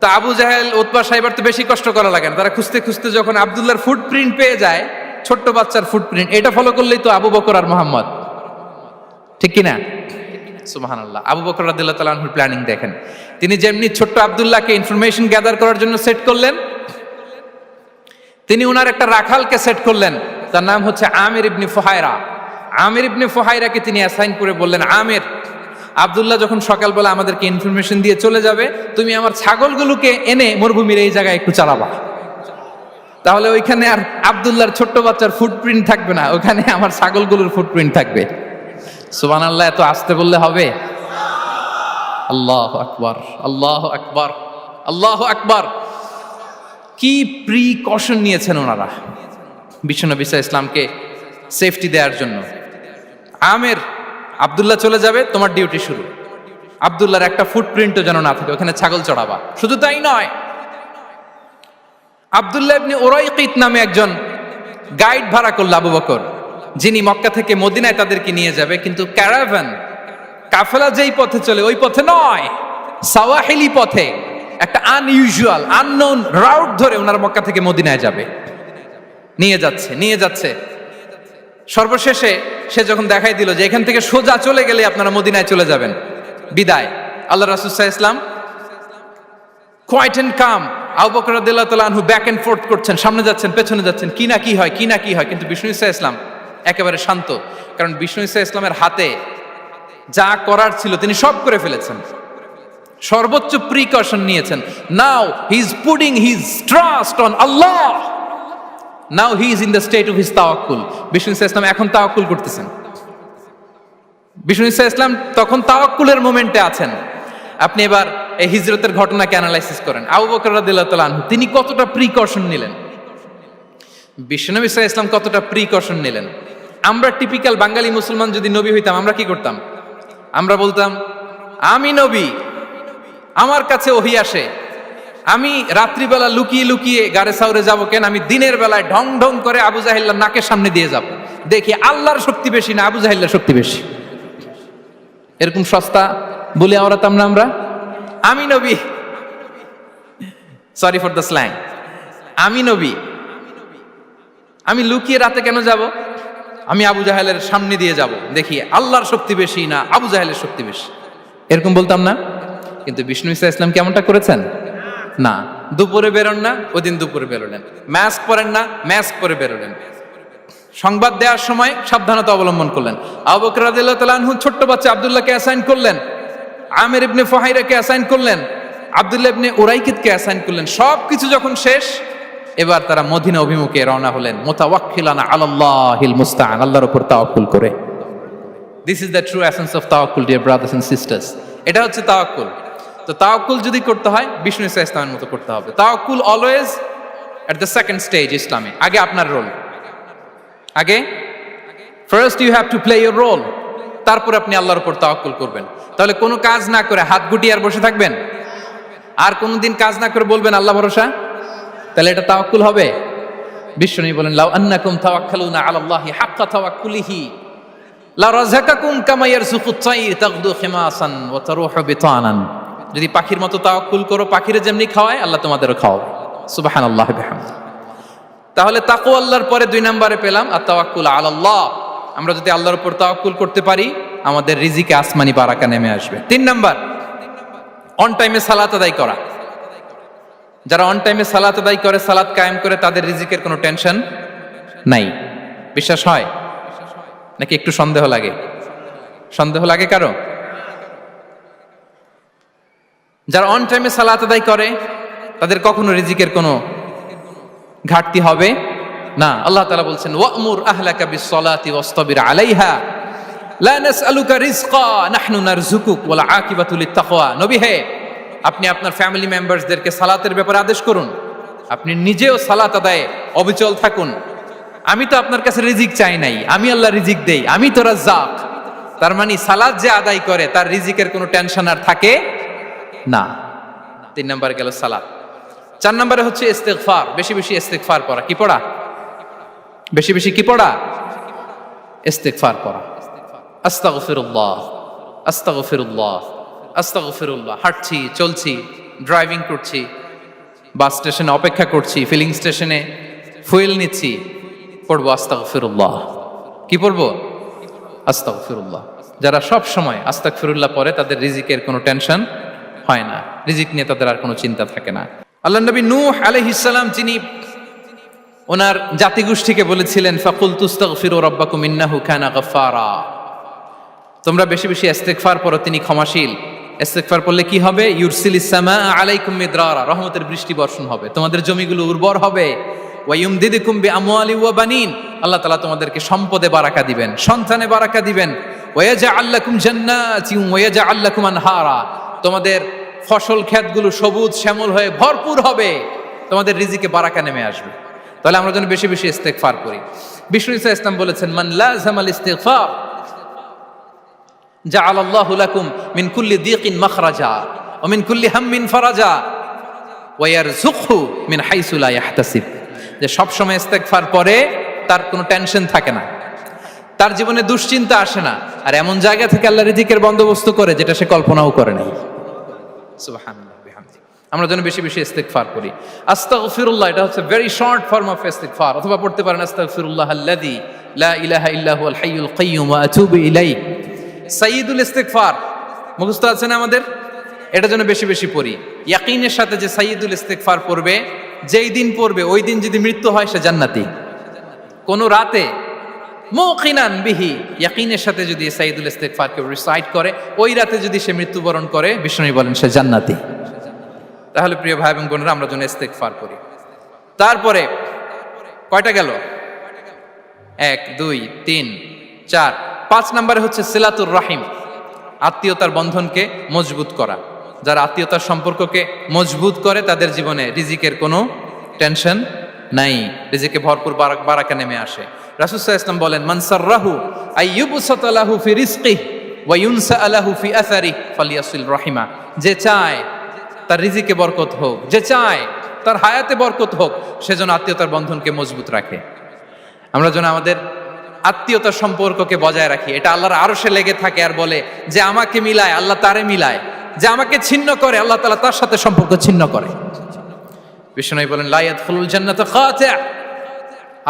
A: তা আবু জাহেল, উতবা, সাইবার তো বেশি কষ্ট করা লাগে না, তারা খুঁজতে খুঁজতে যখন আব্দুল্লাহর ফুটপ্রিন্ট পেয়ে যায়, ছোট্ট বাচ্চার ফুটপ্রিন্ট, এটা ফলো করলেই তো আবু বকর আর মুহাম্মদ, ঠিক কিনা? সুবহানাল্লাহ। আবু বকর রাদিয়াল্লাহু তাআলা আনহুর প্ল্যানিং দেখেন, তিনি যেমনি ছোট্ট আব্দুল্লাহকে ইনফরমেশন গ্যাদার করার জন্য সেট করলেন, তিনি উনার একটা রাখালকে সেট করলেন, তার নাম হচ্ছে আমির ইবনে ফুহায়রা। আমির ইবনে ফুহায়রাকে তিনি অ্যাসাইন করে বললেন, আমির, আব্দুল্লাহ যখন সকালবেলা আমাদেরকে ইনফরমেশন দিয়ে চলে যাবে, তুমি আমার ছাগলগুলোকে এনে মরুভূমির এই জায়গায় একটু চালাবা, তাহলে ওইখানে আর আব্দুল্লাহর ছোট্ট বাচ্চার ফুটপ্রিন্ট থাকবে না, ওখানে আমার ছাগলগুলোর ফুটপ্রিন্ট থাকবে। সুবহানাল্লাহ। এত আসতে বললে হবে? আল্লাহু আকবার, আল্লাহু আকবার, আল্লাহু আকবার। কি প্রিকশন নিয়েছেন ওনারা বিশ্বনবী সাল্লাল্লাহু আলাইহি ইসলামকে সেফটি দেওয়ার জন্য। আমির, আব্দুল্লাহ চলে যাবে, তোমার ডিউটি শুরু, আব্দুল্লাহর একটা ফুটপ্রিন্টও যেন না থাকে, ওখানে ছাগল চড়াবা। শুধু তাই নয়, আব্দুল্লাহ ইবনে উরাইকিত নামে একজন গাইড ভাড়া করল আবু বকর, যিনি মক্কা থেকে মদিনায় তাদেরকে নিয়ে যাবে, কিন্তু ক্যারাভান, কাফেলা যেই পথে চলে ওই পথে নয়, সাওয়াহিলি পথে, একটা আনইউজুয়াল আননোন রাউট ধরে ওনার মক্কা থেকে মদিনায় যাবে। নিয়ে যাচ্ছে নিয়ে যাচ্ছে, সর্বশেষে সে যখন দেখাই দিল যে এখান থেকে সোজা চলে গেলে আপনারা মদিনায় চলে যাবেন, বিদায়। আল্লাহ রাসূল সাল্লাল্লাহু আলাইহি ওয়াসাল্লাম কোয়াইট এন্ড কাম, আবু বকর রাদিয়াল্লাহু তাআলা আনহু ব্যাক এন্ড ফোর্থ করছেন, সামনে যাচ্ছেন পেছনে যাচ্ছেন, কি না কি হয়, কি না কি হয়, কিন্তু বিষ্ণু সাল্লাল্লাহু আলাইহি ওয়াসাল্লাম একেবারে শান্ত, কারণ বিষ্ণু সাল্লাল্লাহু আলাইহি ওয়াসাল্লামের হাতে যা করার ছিল তিনি সব করে ফেলেছেন, সর্বোচ্চ প্রিকশন নিয়েছেন। Now he is putting his trust on Allah, now he is in the state of his তাওয়াক্কুল। বিষ্ণু সাল্লাল্লাহু আলাইহি ওয়াসাল্লাম এখন তাওয়াক্কুল করতেছেন, বিষ্ণু সাল্লাল্লাহু আলাইহি ওয়াসাল্লাম তখন তাওয়াক্কুলের মোমেন্টে আছেন। আপনি এবার এই হিজরতের ঘটনাকে অ্যানালাইসিস করেন, আবু বকর রাদিয়াল্লাহু তাআলা আনহু তিনি কতটা প্রিকশন নিলেন, বিশ্বনবী সাল্লাল্লাহু আলাইহি ওয়াসাল্লাম কতটা প্রিকশন নিলেন। আমরা টিপিক্যাল বাঙালি মুসলমান যদি নবী হইতাম, আমরা কি করতাম? আমরা বলতাম, আমি নবী, আমার কাছে ওহী আসে, আমি রাত্রিবেলা লুকিয়ে লুকিয়ে গারে সাউরে যাব কেন? আমি দিনের বেলায় ঢং ঢং করে আবু জাহিল্লার নাকের সামনে দিয়ে যাব, দেখি আল্লাহর শক্তি বেশি না আবু জাহিল্লার শক্তি বেশি। এরকম সস্তা বলে আওড়াতাম না আমরা? আমি নবী, সরি ফর দ্য স্ল্যাং, আমি নবী, আমি লুকিয়ে রাতে কেন যাব? আমি আবু জাহেলের সামনে দিয়ে যাব, দেখি আল্লাহর শক্তি বেশি না আবু জাহেলের শক্তি বেশি। এরকম বলতাম না? কিন্তু বিষ্ণু ঈসা ইসলাম কেমনটা করেছেন? না, দুপুরে বেরোন না, ওই দিন দুপুরে বেরোলেন। মাস্ক পরেন না, মাস্ক পরে বেরোলেন। সংবাদ দেওয়ার সময় সাবধানতা অবলম্বন করলেন। আবু বকর রাদিয়াল্লাহু তাআলা আনহু ছোট্ট বাচ্চা আব্দুল্লাহকে অ্যাসাইন করলেন, আমির ইবনে ফুহাইরাকে অ্যাসাইন করলেন, আব্দুল্লাহ ইবনে উরাইকিতকে অ্যাসাইন করলেন। সবকিছু যখন শেষ, এবার তারা মদিনা অভিমুখে রওনা হলেন, মুতাওয়াক্কিলানা আলাল্লাহিল মুস্তাআন, আল্লাহর উপর তাওয়াক্কুল করে। This is the true essence of তাওয়াক্কুল, ডিয়ার ব্রাদার্স এন্ড সিস্টার্স। এটা হচ্ছে তাওয়াক্কুল। তো তাওয়াক্কুল যদি করতে হয় বিষ্ণু ঈসা ইসলামের মতো করতে হবে। তাওয়াক্কুল always at the second stage ইসলামে। আগে আপনার রোল, আগে first you have to play your role, তারপর আপনি আল্লাহর উপর তাওয়াক্কুল করবেন। তাহলে কোনো কাজ না করে হাত গুটিয়ে আর বসে থাকবেন, আর কোনোদিন কাজ না করে বলবেন আল্লাহ ভরসা, তাহলে এটা তাওয়াক্কুল হবে? বিশ্বনবী বলেন, লাউ আন্নাকুম তাওয়াক্কালুনা আলাল্লাহি হাক্কা তাওয়াক্কুলিহি লা রাযাকাকুম কামা ইয়ারযুকুত তায়র তাগদু খিমাসান ওয়া তারুহু বিতানান। যদি পাখির মতো তাওয়াক্কুল করো, পাখিরে যেমনি খাওয়ায় আল্লাহ তোমাদেরও খাওয়াবে। সুবহানাল্লাহি বিহামদি। তাহলে তাকওয়া আল্লাহর পরে 2 নম্বরে পেলাম আত-তাওয়াক্কুল আলাল্লাহ। আমরা যদি আল্লাহর উপর তাওয়াক্কুল করতে পারি, আমাদের রিজিকে আসমানি বারাকা নেমে আসবে। 3 নাম্বার, অন টাইমে সালাত আদায় করা। যারা অন টাইমে সালাত আদায় করে, সালাত কায়েম করে, তাদের রিজিকের কোনো টেনশন নাই। বিশ্বাস হয় নাকি একটু সন্দেহ লাগে? সন্দেহ লাগে কারো? যারা অন টাইমে সালাত আদায় করে, তাদের কখনো রিজিকের কোনো ঘাটতি হবে না। আল্লাহ তাআলা বলছেন, ওয়া'মুর আহলাকা বিস-সালাতি ওয়াসতাবির আলাইহা লা নাসআলুকা রিজকা নাহনু নারযুকুক ওয়াল আকিবাতু লিত-তাকওয়া। নবী হে, আপনি আপনার ফ্যামিলি মেম্বারসদেরকে সালাতের ব্যাপারে আদেশ করুন, আপনি নিজেও সালাত আদায়ে অবিচল থাকুন। আমি তো আপনার কাছে রিজিক চাই নাই, আমি আল্লাহ রিজিক দেই, আমি তো রাজ্জাক। তার মানে সালাত যে আদায় করে তার রিজিকের কোনো টেনশন আর থাকে না। 3 নম্বরে গেল সালাত। 4 নম্বরে হচ্ছে ইস্তিগফার, বেশি বেশি ইস্তিগফার পড়া। কি পড়া? বেশি বেশি কি পড়া? ইস্তিগফার পড়া। আস্তাগফিরুল্লাহ, আস্তাগফিরুল্লাহ, আস্তাগফিরুল্লাহ। হাঁটছি, চলছি, ড্রাইভিং করছি, বাস স্টেশনে অপেক্ষা করছি, ফিলিং স্টেশনে ফুয়েল নিচ্ছি, পড়বো আস্তাগফিরুল্লাহ। কি পড়বো? আস্তাগফিরুল্লাহ। যারা সব সময় আস্তাগফিরুল্লাহ পড়ে, তাদের রিজিকের কোনো টেনশন হয় না, রিজিক নিয়ে তাদের আর কোনো চিন্তা থাকে না। আল্লাহ নবী নূহ আলাইহিস সালাম, যিনি ওনার জাতিগোষ্ঠীকে বলেছিলেন, ফাকুলতু আস্তাগফিরু রাব্বাকুম ইন্নাহু কানা গাফফারা, তোমরা বেশি বেশি ইস্তিগফার পড়ো, তিনি ক্ষমাশীল। ইস্তিগফার পড়লে কি হবে? ইউরসিলিস সামা আলাইকুম মিদরারা, রহমতের বৃষ্টি বর্ষণ হবে, তোমাদের জমিগুলো উর্বর হবে। ওয়া ইউমদিদুকুম বিআমওয়ালি ওয়া বানিন, আল্লাহ তাআলা তোমাদেরকে সম্পদে বারাকা দিবেন, সন্তানে বারাকা দিবেন। ওয়া ইয়াজআল লাকুম জান্নাতিন ওয়া ইয়াজআল লাকুম আনহারা, তোমাদের ফসল ক্ষেতগুলো সবুজ শ্যামল হয়ে ভরপুর হবে, তোমাদের রিজিকে বারাকা নেমে আসবে। তাহলে আমরা যেন বেশি বেশি ইস্তিগফার করি। বিষ্ণু ঈসা ইসলাম বলেছেন, মান লাযামাল ইস্তিগফার জাআলাল্লাহু লাকুম মিন কুল্লি দিকিন মাখরাজা ওয়া মিন কুল্লি হাম্মিন ফারাজা ওয়া ইয়ারযুকহু মিন হাইসু লা ইয়াহতাসিব। যে সব সময় ইস্তিগফার পড়ে তার কোনো টেনশন থাকে না, তার জীবনে দুশ্চিন্তা আসে না, আর এমন জায়গা থেকে আল্লাহ রিজিকের বন্দোবস্ত করে যেটা সে কল্পনাও করে নাই। সুবহানাল্লাহ বিহামদি। আমরা যেন বেশি বেশি ইস্তিগফার করি। আস্তাগফিরুল্লাহ, এটা হচ্ছে ভেরি শর্ট ফর্ম অফ ইস্তিগফার। অথবা পড়তে পারেন আস্তাগফিরুল্লাহ আল্লাযী লা ইলাহা ইল্লা হুয়াল হাইয়ুল কাইয়্যুম ওয়া আতুবু ইলাইহি। সাইয়্যিদুল ইস্তিগফার মুখস্থ আছে না আমাদের? এটা যেন বেশি বেশি পড়ি। ইয়াকিনের সাথে যে সাইয়্যিদুল ইস্তিগফার পড়বে, যেই দিন পড়বে ওই দিন যদি মৃত্যু হয় সে জান্নাতি। কোন রাতে মুকিনান বিহি, ইয়াকিনের সাথে যদি সাইয়্যিদুল ইস্তিগফারকে রিসাইট করে, ওই রাতে যদি সে মৃত্যুবরণ করে, বিষ্ণু বলেন সে জান্নাতি। তাহলে প্রিয় ভাই এবং বোনেরা, আমরা যেন ইস্তিগফার করি। তারপরে কয়টা গেল? 1 2 3 4 5 নম্বরে হচ্ছে সিলাতুর রাহিম, আত্মীয়তার বন্ধনকে মজবুত করা। যারা আত্মীয়তার সম্পর্ককে মজবুত করে, তাদের জীবনে রিজিকের কোনো টেনশন নাই, রিজিকে ভরপুর বারাকা নেমে আসে। রাসূল সাল্লাল্লাহু আলাইহি ওয়াসাল্লাম বলেন, মান সাররাহু আইয়ুবসাতা লাহু ফি রিজকিহি ওয়া ইউনসা লাহু ফি আসারিহি ফালইয়াসিল রাহিমা। যে চায় তার রিজিকে বরকত হোক, যে চায় তার হায়াতে বরকত হোক, সেজন্য আত্মীয়তার বন্ধনকে মজবুত রাখে। আমরা যেন আমাদের আত্মীয়তার সম্পর্ককে বজায় রাখি। এটা আল্লাহর আরশে লেগে থাকে আর বলে যে আমাকে মিলায় আল্লাহ তারে মিলায়, যে আমাকে ছিন্ন করে আল্লাহ তাআলা তার সাথে সম্পর্ক ছিন্ন করে। বিষ্ণু বলেন লা ইয়াদখুলুল জান্নাতা খাতি',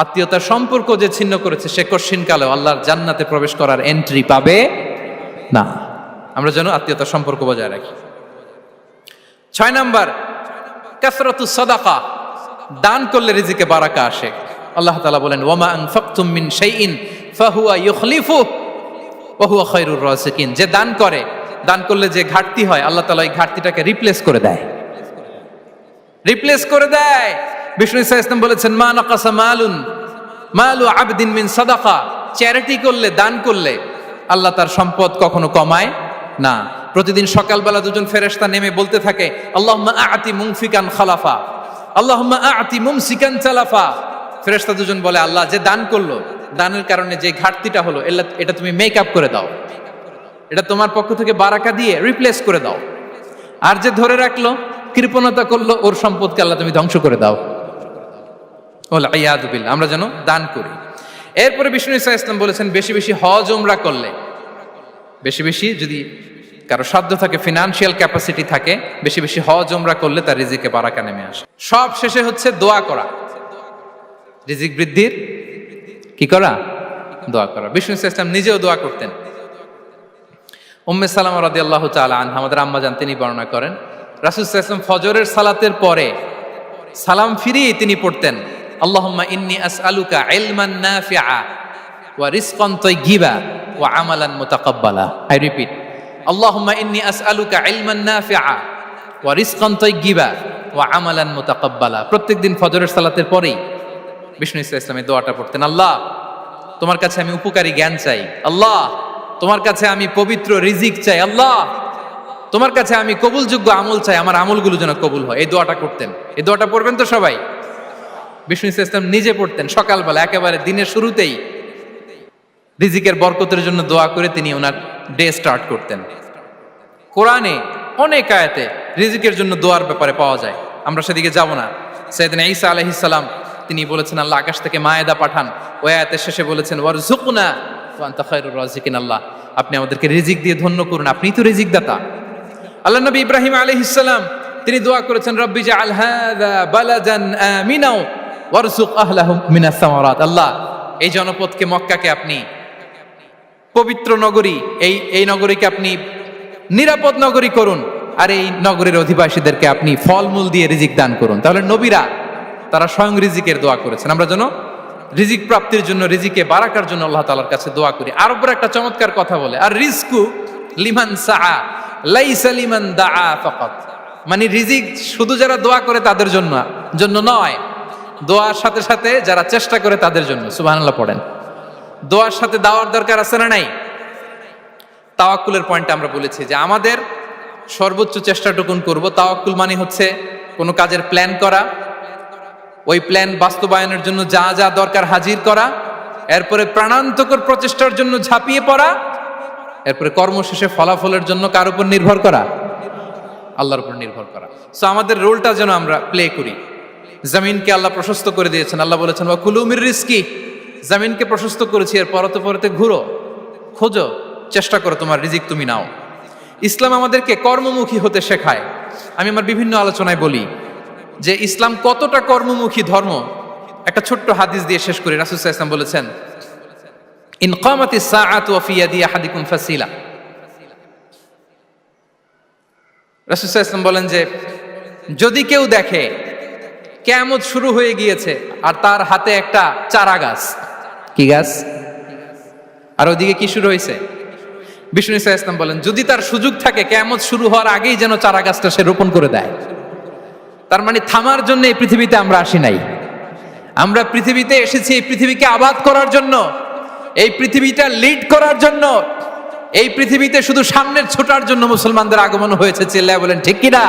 A: আত্মীয়তার সম্পর্ক যে ছিন্ন করেছে সে কশিনকালেও আল্লাহর জান্নাতে প্রবেশ করার এন্ট্রি পাবে না। আমরা যেন আত্মীয়তার সম্পর্ক বজায় রাখি। 6 নাম্বার, কাসরাতুস সাদাকা, দান করলে রিজিকে বারাকা আসে। আল্লাহ তাআলা বলেন ওয়ামা আনফাকতুম মিন শাইইন ফাহুয়া ইউখলিফুহু ওয়া হুয়া খায়রুর রাযিকিন, যে দান করে, দান করলে যে ঘাটতি হয় আল্লাহ তাআলা এই ঘাটতিটাকে রিপ্লেস করে দেয়, রিপ্লেস করে দেয়। বিষ্ণু ইসা ইসলাম বলেছেন মা নাকাসা মালু আবদিন মিন সাদাকা, চ্যারিটি করলে, দান করলে আল্লাহ তার সম্পদ কখনো কমায় না। প্রতিদিন সকালবেলা দুজন ফেরেশতা নেমে বলতে থাকে আল্লাহুম্মা আ'তি মুনফিকান খালাফা, আল্লাহুম্মা আ'তি মুমসিকান চালাফা। ফেরেশতা দুজন বলে আল্লাহ, যে দান করলো, দানের কারণে যে ঘাটতিটা হলো এটা তুমি মেক আপ করে দাও, এটা তোমার পক্ষ থেকে বারাকা দিয়ে রিপ্লেস করে দাও। আর যে ধরে রাখলো, কৃপণতা করলো, ওর সম্পদকে আল্লাহ তুমি ধ্বংস করে দাও। ওয়াল ইয়াদু বিল্লাহ। আমরা যেন দান করি। এরপরে বিষ্ণু ইসা ইসলাম বলেছেন বেশি বেশি হজ উমরা করলে, বেশি বেশি যদি কারো সাধ্য থাকে, ফিনান্সিয়াল ক্যাপাসিটি থাকে, বেশি বেশি হজ উমরা করলে তার রিজিকে বারাকা নেমে আসে। সব শেষে হচ্ছে দোয়া করা, রিজিক বৃদ্ধির কি করা? দোয়া করা। বিষ্ণু ইসা ইসলাম নিজেও দোয়া করতেন। উম্মে সালামা রাদিয়াল্লাহু তাআলা আনহা, আমাদের আম্মা জান, তিনি বর্ণনা করেন রাসূল সাল্লাল্লাহু আলাইহি ওয়াসাল্লাম ফজরের সালাতের পরে সালাম ফিরিয়ে তিনি পড়তেন আল্লাহুম্মা ইন্নী আসআলুকা ইলমান নাফিআ ওয়া রিজকান তাইয়্যিবা ওয়া আমালান মুতাকাব্বালা। আই রিপিট, আল্লাহুম্মা ইন্নী আসআলুকা ইলমান নাফিআ ওয়া রিজকান তাইয়্যিবা ওয়া আমালান মুতাকাব্বালা। প্রত্যেকদিন ফজরের সালাতের পরেই বিষ্ণু ইসা ইসলাম এই দোয়াটা পড়তেন। আল্লাহ, তোমার কাছে আমি উপকারী জ্ঞান চাই। আল্লাহ, তোমার কাছে আমি পবিত্র রিজিক চাই। আল্লাহ, তোমার কাছে আমি কবুলযোগ্য আমল চাই, আমার আমলগুলো যেন কবুল হয়। এই দোয়াটা করতেন। এই দোয়াটা পড়বেন তো সবাই। বিষ্ণু ইসা ইসলাম নিজে পড়তেন সকালবেলা, একেবারে দিনের শুরুতেই রিজিকের বরকতের জন্য দোয়া করে তিনি ওনার ডে স্টার্ট করতেন। কোরআনে অনেক আয়াতে রিজিকের জন্য দোয়ার ব্যাপারে পাওয়া যায়, আমরা সেদিকে যাব না। সাইয়েদনা ঈসা আলাইহিস সালাম তিনি বলেছেন আল্লাহ আকাশ থেকে মায়েদা পাঠান, ওই আয়াতের শেষে বলেছেন ওয়ারযুকনা ওয়া আনতা খায়রুর রাযিকিন, আল্লাহ আপনি আমাদেরকে রিজিক দিয়ে ধন্য করুন, আপনিই তো রিজিক দাতা। আল্লাহ নবী ইব্রাহিম আলাইহিস সালাম তিনি দোয়া করেছেন রব্বি জাআল হাযা বালাদান আমিনা ওয়ারযুক আহলাহু মিনাস সামারাত, আল্লাহ এই জনপদকে, মক্কাকে আপনি পবিত্র নগরী, এই নগরীকে আপনি নিরাপদ নগরী করুন, আর এই নগরীর অধিবাসীদেরকে আপনি ফলমূল দিয়ে রিজিক দান করুন। তাহলে নবীরা তারা স্বয়ং রিজিকের দোয়া করেছেন। আমরা যেন রিজিক প্রাপ্তির জন্য, রিজিকে বারাকার জন্য আল্লাহ তাআলার কাছে দোয়া করি। আর উপর একটা চমৎকার কথা বলে, আর রিজকু লিমান সাআ লাইসা লিমান দাআ ফাকাত, মানে রিজিক শুধু যারা দোয়া করে তাদের জন্য নয়, দোয়ার সাথে সাথে যারা চেষ্টা করে তাদের জন্য। সুবহানাল্লাহ পড়েন। দোয়ার সাথে দাওয়ার দরকার আছে না নাই? তাওয়াক্কুলের পয়েন্টটা আমরা বলেছি যে আমাদের সর্বোচ্চ চেষ্টাটুকুন করব। তাওয়াক্কুল মানে হচ্ছে কোনো কাজের প্ল্যান করা, ওই প্ল্যান বাস্তবায়নের জন্য যা যা দরকার হাজির করা, এরপরে প্রাণান্তকর প্রচেষ্টার জন্য ঝাঁপিয়ে পড়া, এরপরে কর্মশেষে ফলাফলের জন্য কার উপর নির্ভর করা? আল্লাহর উপর নির্ভর করা। সো আমাদের রোলটা যেন আমরা প্লে করি। জমিনকে আল্লাহ প্রশস্ত করে দিয়েছেন, আল্লাহ বলেছেন ওয়া কুলু মির রিজকি, জমিনকে প্রশস্ত করেছি, এর পরতে পরতে ঘুরো, খোঁজো, চেষ্টা করো তোমার রিজিক তুমি নাও। ইসলাম আমাদেরকে কর্মমুখী হতে শেখায়। আমি আমার বিভিন্ন আলোচনায় বলি যে ইসলাম কতটা কর্মমুখী ধর্ম। একটা ছোট্ট হাদিস দিয়ে শেষ করি। রাসূল সাল্লাল্লাহু আলাইহি ওয়াসাল্লাম বলেছেন ইন কামাতিস সাআতু ওয়া ফি ইয়াদি আহাদিকুম ফাসিলা। রাসূল সাল্লাল্লাহু আলাইহি ওয়াসাল্লাম বলেন যে যদি কেউ দেখে কিয়ামত শুরু হয়ে গিয়েছে আর তার হাতে একটা চারা গাছ, কি গাছ? আর ওদিকে কি শুরু হয়েছে? বিষ্ণু ইসা ইসলাম বলেন যদি তার সুযোগ থাকে কিয়ামত শুরু হওয়ার আগেই যেন চারা গাছটা সে রোপণ করে দেয়। তার মানে থামার জন্য এই পৃথিবীতে আমরা আসি নাই। আমরা পৃথিবীতে এসেছি এই পৃথিবীকে আবাদ করার জন্য, এই পৃথিবীটা লিড করার জন্য, এই পৃথিবীতে শুধু সামনের ছোটার জন্য মুসলমানদের আগমন হয়েছে। চিল্লায় বলেন ঠিক কিনা?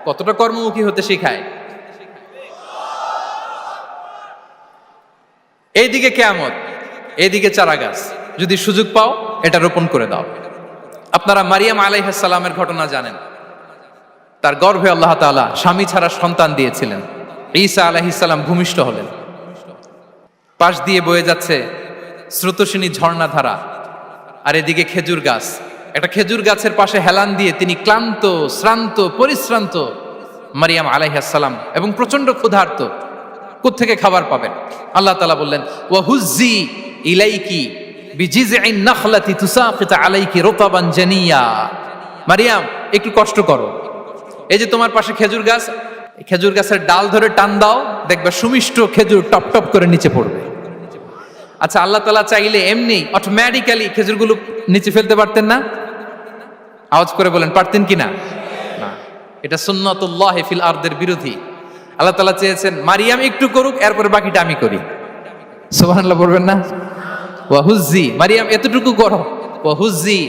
A: কতটা কর্মমুখী হতে শেখায়। এইদিকে কিয়ামত, এইদিকে চারা গাছ, যদি সুযোগ পাও এটা রোপণ করে দাও। আপনারা মারিয়াম আলাইহিস সালামের ঘটনা জানেন। তার গর্ভে আল্লাহ তাআলা স্বামী ছাড়া সন্তান দিয়েছিলেন। ঈসা আলাইহিস সালাম ভূমিষ্ঠ হলেন। পাশ দিয়ে বয়ে যাচ্ছে স্রোতস্বিনী ঝর্ণাধারা, আর এদিকে খেজুর গাছ। একটা খেজুর গাছের পাশে হেলান দিয়ে তিনি ক্লান্ত, শ্রান্ত, পরিশ্রান্ত মারিয়াম আলাইহিস সালাম, এবং প্রচন্ড ক্ষুধার্ত। কোত্থেকে খাবার পাবেন? আল্লাহ তাআলা বললেন, ওয়া হুজ্জি ইলাইকি বিজিযইন নাখলাতি তুসাকিত আলাইকি রুতাবান জানিয়া। মারিয়াম, একটু কষ্ট করো, এই যে তোমার পাশে খেজুর গাছ, খেজুর গাছের ডাল ধরে টান দাও, দেখবে সুমিষ্ট খেজুর টপ টপ করে নিচে পড়বে। আচ্ছা, আল্লাহ তাআলা চাইলে এমনি অটোমেটিক্যালি খেজুরগুলো নিচে ফেলতে পারতেন না? আওয়াজ করে বলেন, পারতেন কি না? না, এটা সুন্নাতুল্লাহ ফিল আরদের বিরোধী। আল্লাহ তাআলা চেয়েছেন মারিয়াম একটু করুক, এরপর বাকিটা আমি করি। সুবহানাল্লাহ বলবেন না? ওয়া হুজ্জি, মারিয়াম এতটুকু করো, ওয়া হুজ্জি,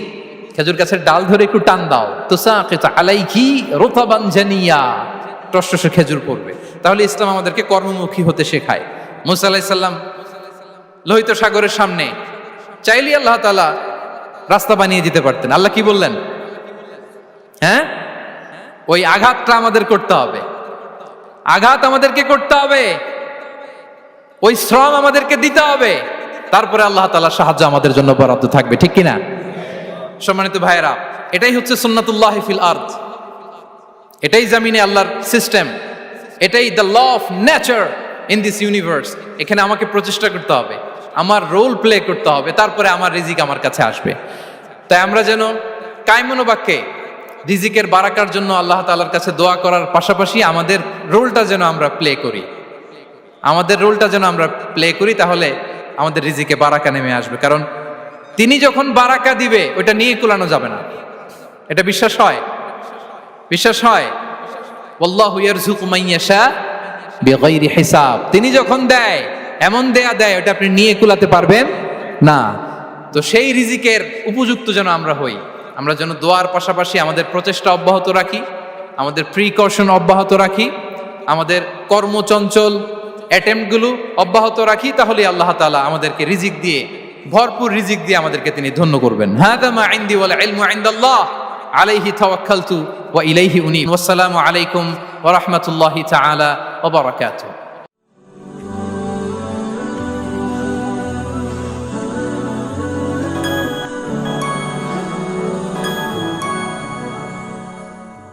A: খেজুর গাছের ডাল ধরে একটু টান দাও, তুসাকিত আলাইকি রুতাবান জানিয়া, টসটসে খেজুর পড়বে। তাহলে ইসলাম আমাদেরকে কর্মমুখী হতে শেখায়। মুসা আলাইহিস সালাম লোহিত সাগরের সামনে চাইলে আল্লাহ তাআলা রাস্তা বানিয়ে দিতে পারতেন। আল্লাহ কি বললেন? হ্যাঁ, ওই আঘাতটা আমাদের করতে হবে, আঘাত আমাদেরকে করতে হবে, ওই শ্রম আমাদেরকে দিতে হবে, তারপরে আল্লাহ তাআলার সাহায্য আমাদের জন্য বরাদ্দ থাকবে। ঠিক কিনা? সম্মানিত ভাইয়েরা, এটাই হচ্ছে সুন্নাতুল্লাহ ফিল আরদ, এটাই জামিনে আল্লাহর সিস্টেম, এটাই the law of nature in this universe. এখানে আমাকে প্রচেষ্টা করতে হবে, আমার রোল প্লে করতে হবে, তারপরে আমার রিজিক আমার কাছে আসবে। তাই আমরা যেন কায়মনোবাক্যে রিজিকের বারাকার জন্য আল্লাহ তাআলার কাছে দোয়া করার পাশাপাশি আমাদের রোলটা যেন আমরা প্লে করি, আমাদের রোলটা যেন আমরা প্লে করি, তাহলে আমাদের রিজিকে বারাকা নেমে আসবে। কারণ তিনি যখন বারাকা দিবে ওইটা নিয়ে কুলানো যাবে না। এটা বিশ্বাস হয়? বিশ্বাস হয়? ওয়াল্লাহু ইয়ারযুকু মান ইয়াশা বিগাইরি হিসাব। তিনি যখন দেয়, এমন দেয়া দেয় ওটা আপনি নিয়ে কুলাতে পারবেন না। তো সেই রিজিকের উপযুক্ত যেন আমরা হই, আমরা যেন দোয়ার পাশাপাশি আমাদের প্রচেষ্টা অব্যাহত রাখি, আমাদের প্রিকশন অব্যাহত রাখি, আমাদের কর্মচঞ্চল অ্যাটেম্পটগুলো অব্যাহত রাখি, তাহলে আল্লাহ তাআলা আমাদেরকে রিজিক দিয়ে, ভরপুর রিজিক দিয়ে আমাদেরকে তিনি ধন্য করবেন। হাদা মা ইনদি ওয়াল ইলমু ইনদাল্লাহ আলাইহি তাওয়াক্কালতু ওয়া ইলাইহি উনীব। ওয়াসসালামু আলাইকুম ওয়া রাহমাতুল্লাহি তাআলা ওয়া বারাকাতুহু।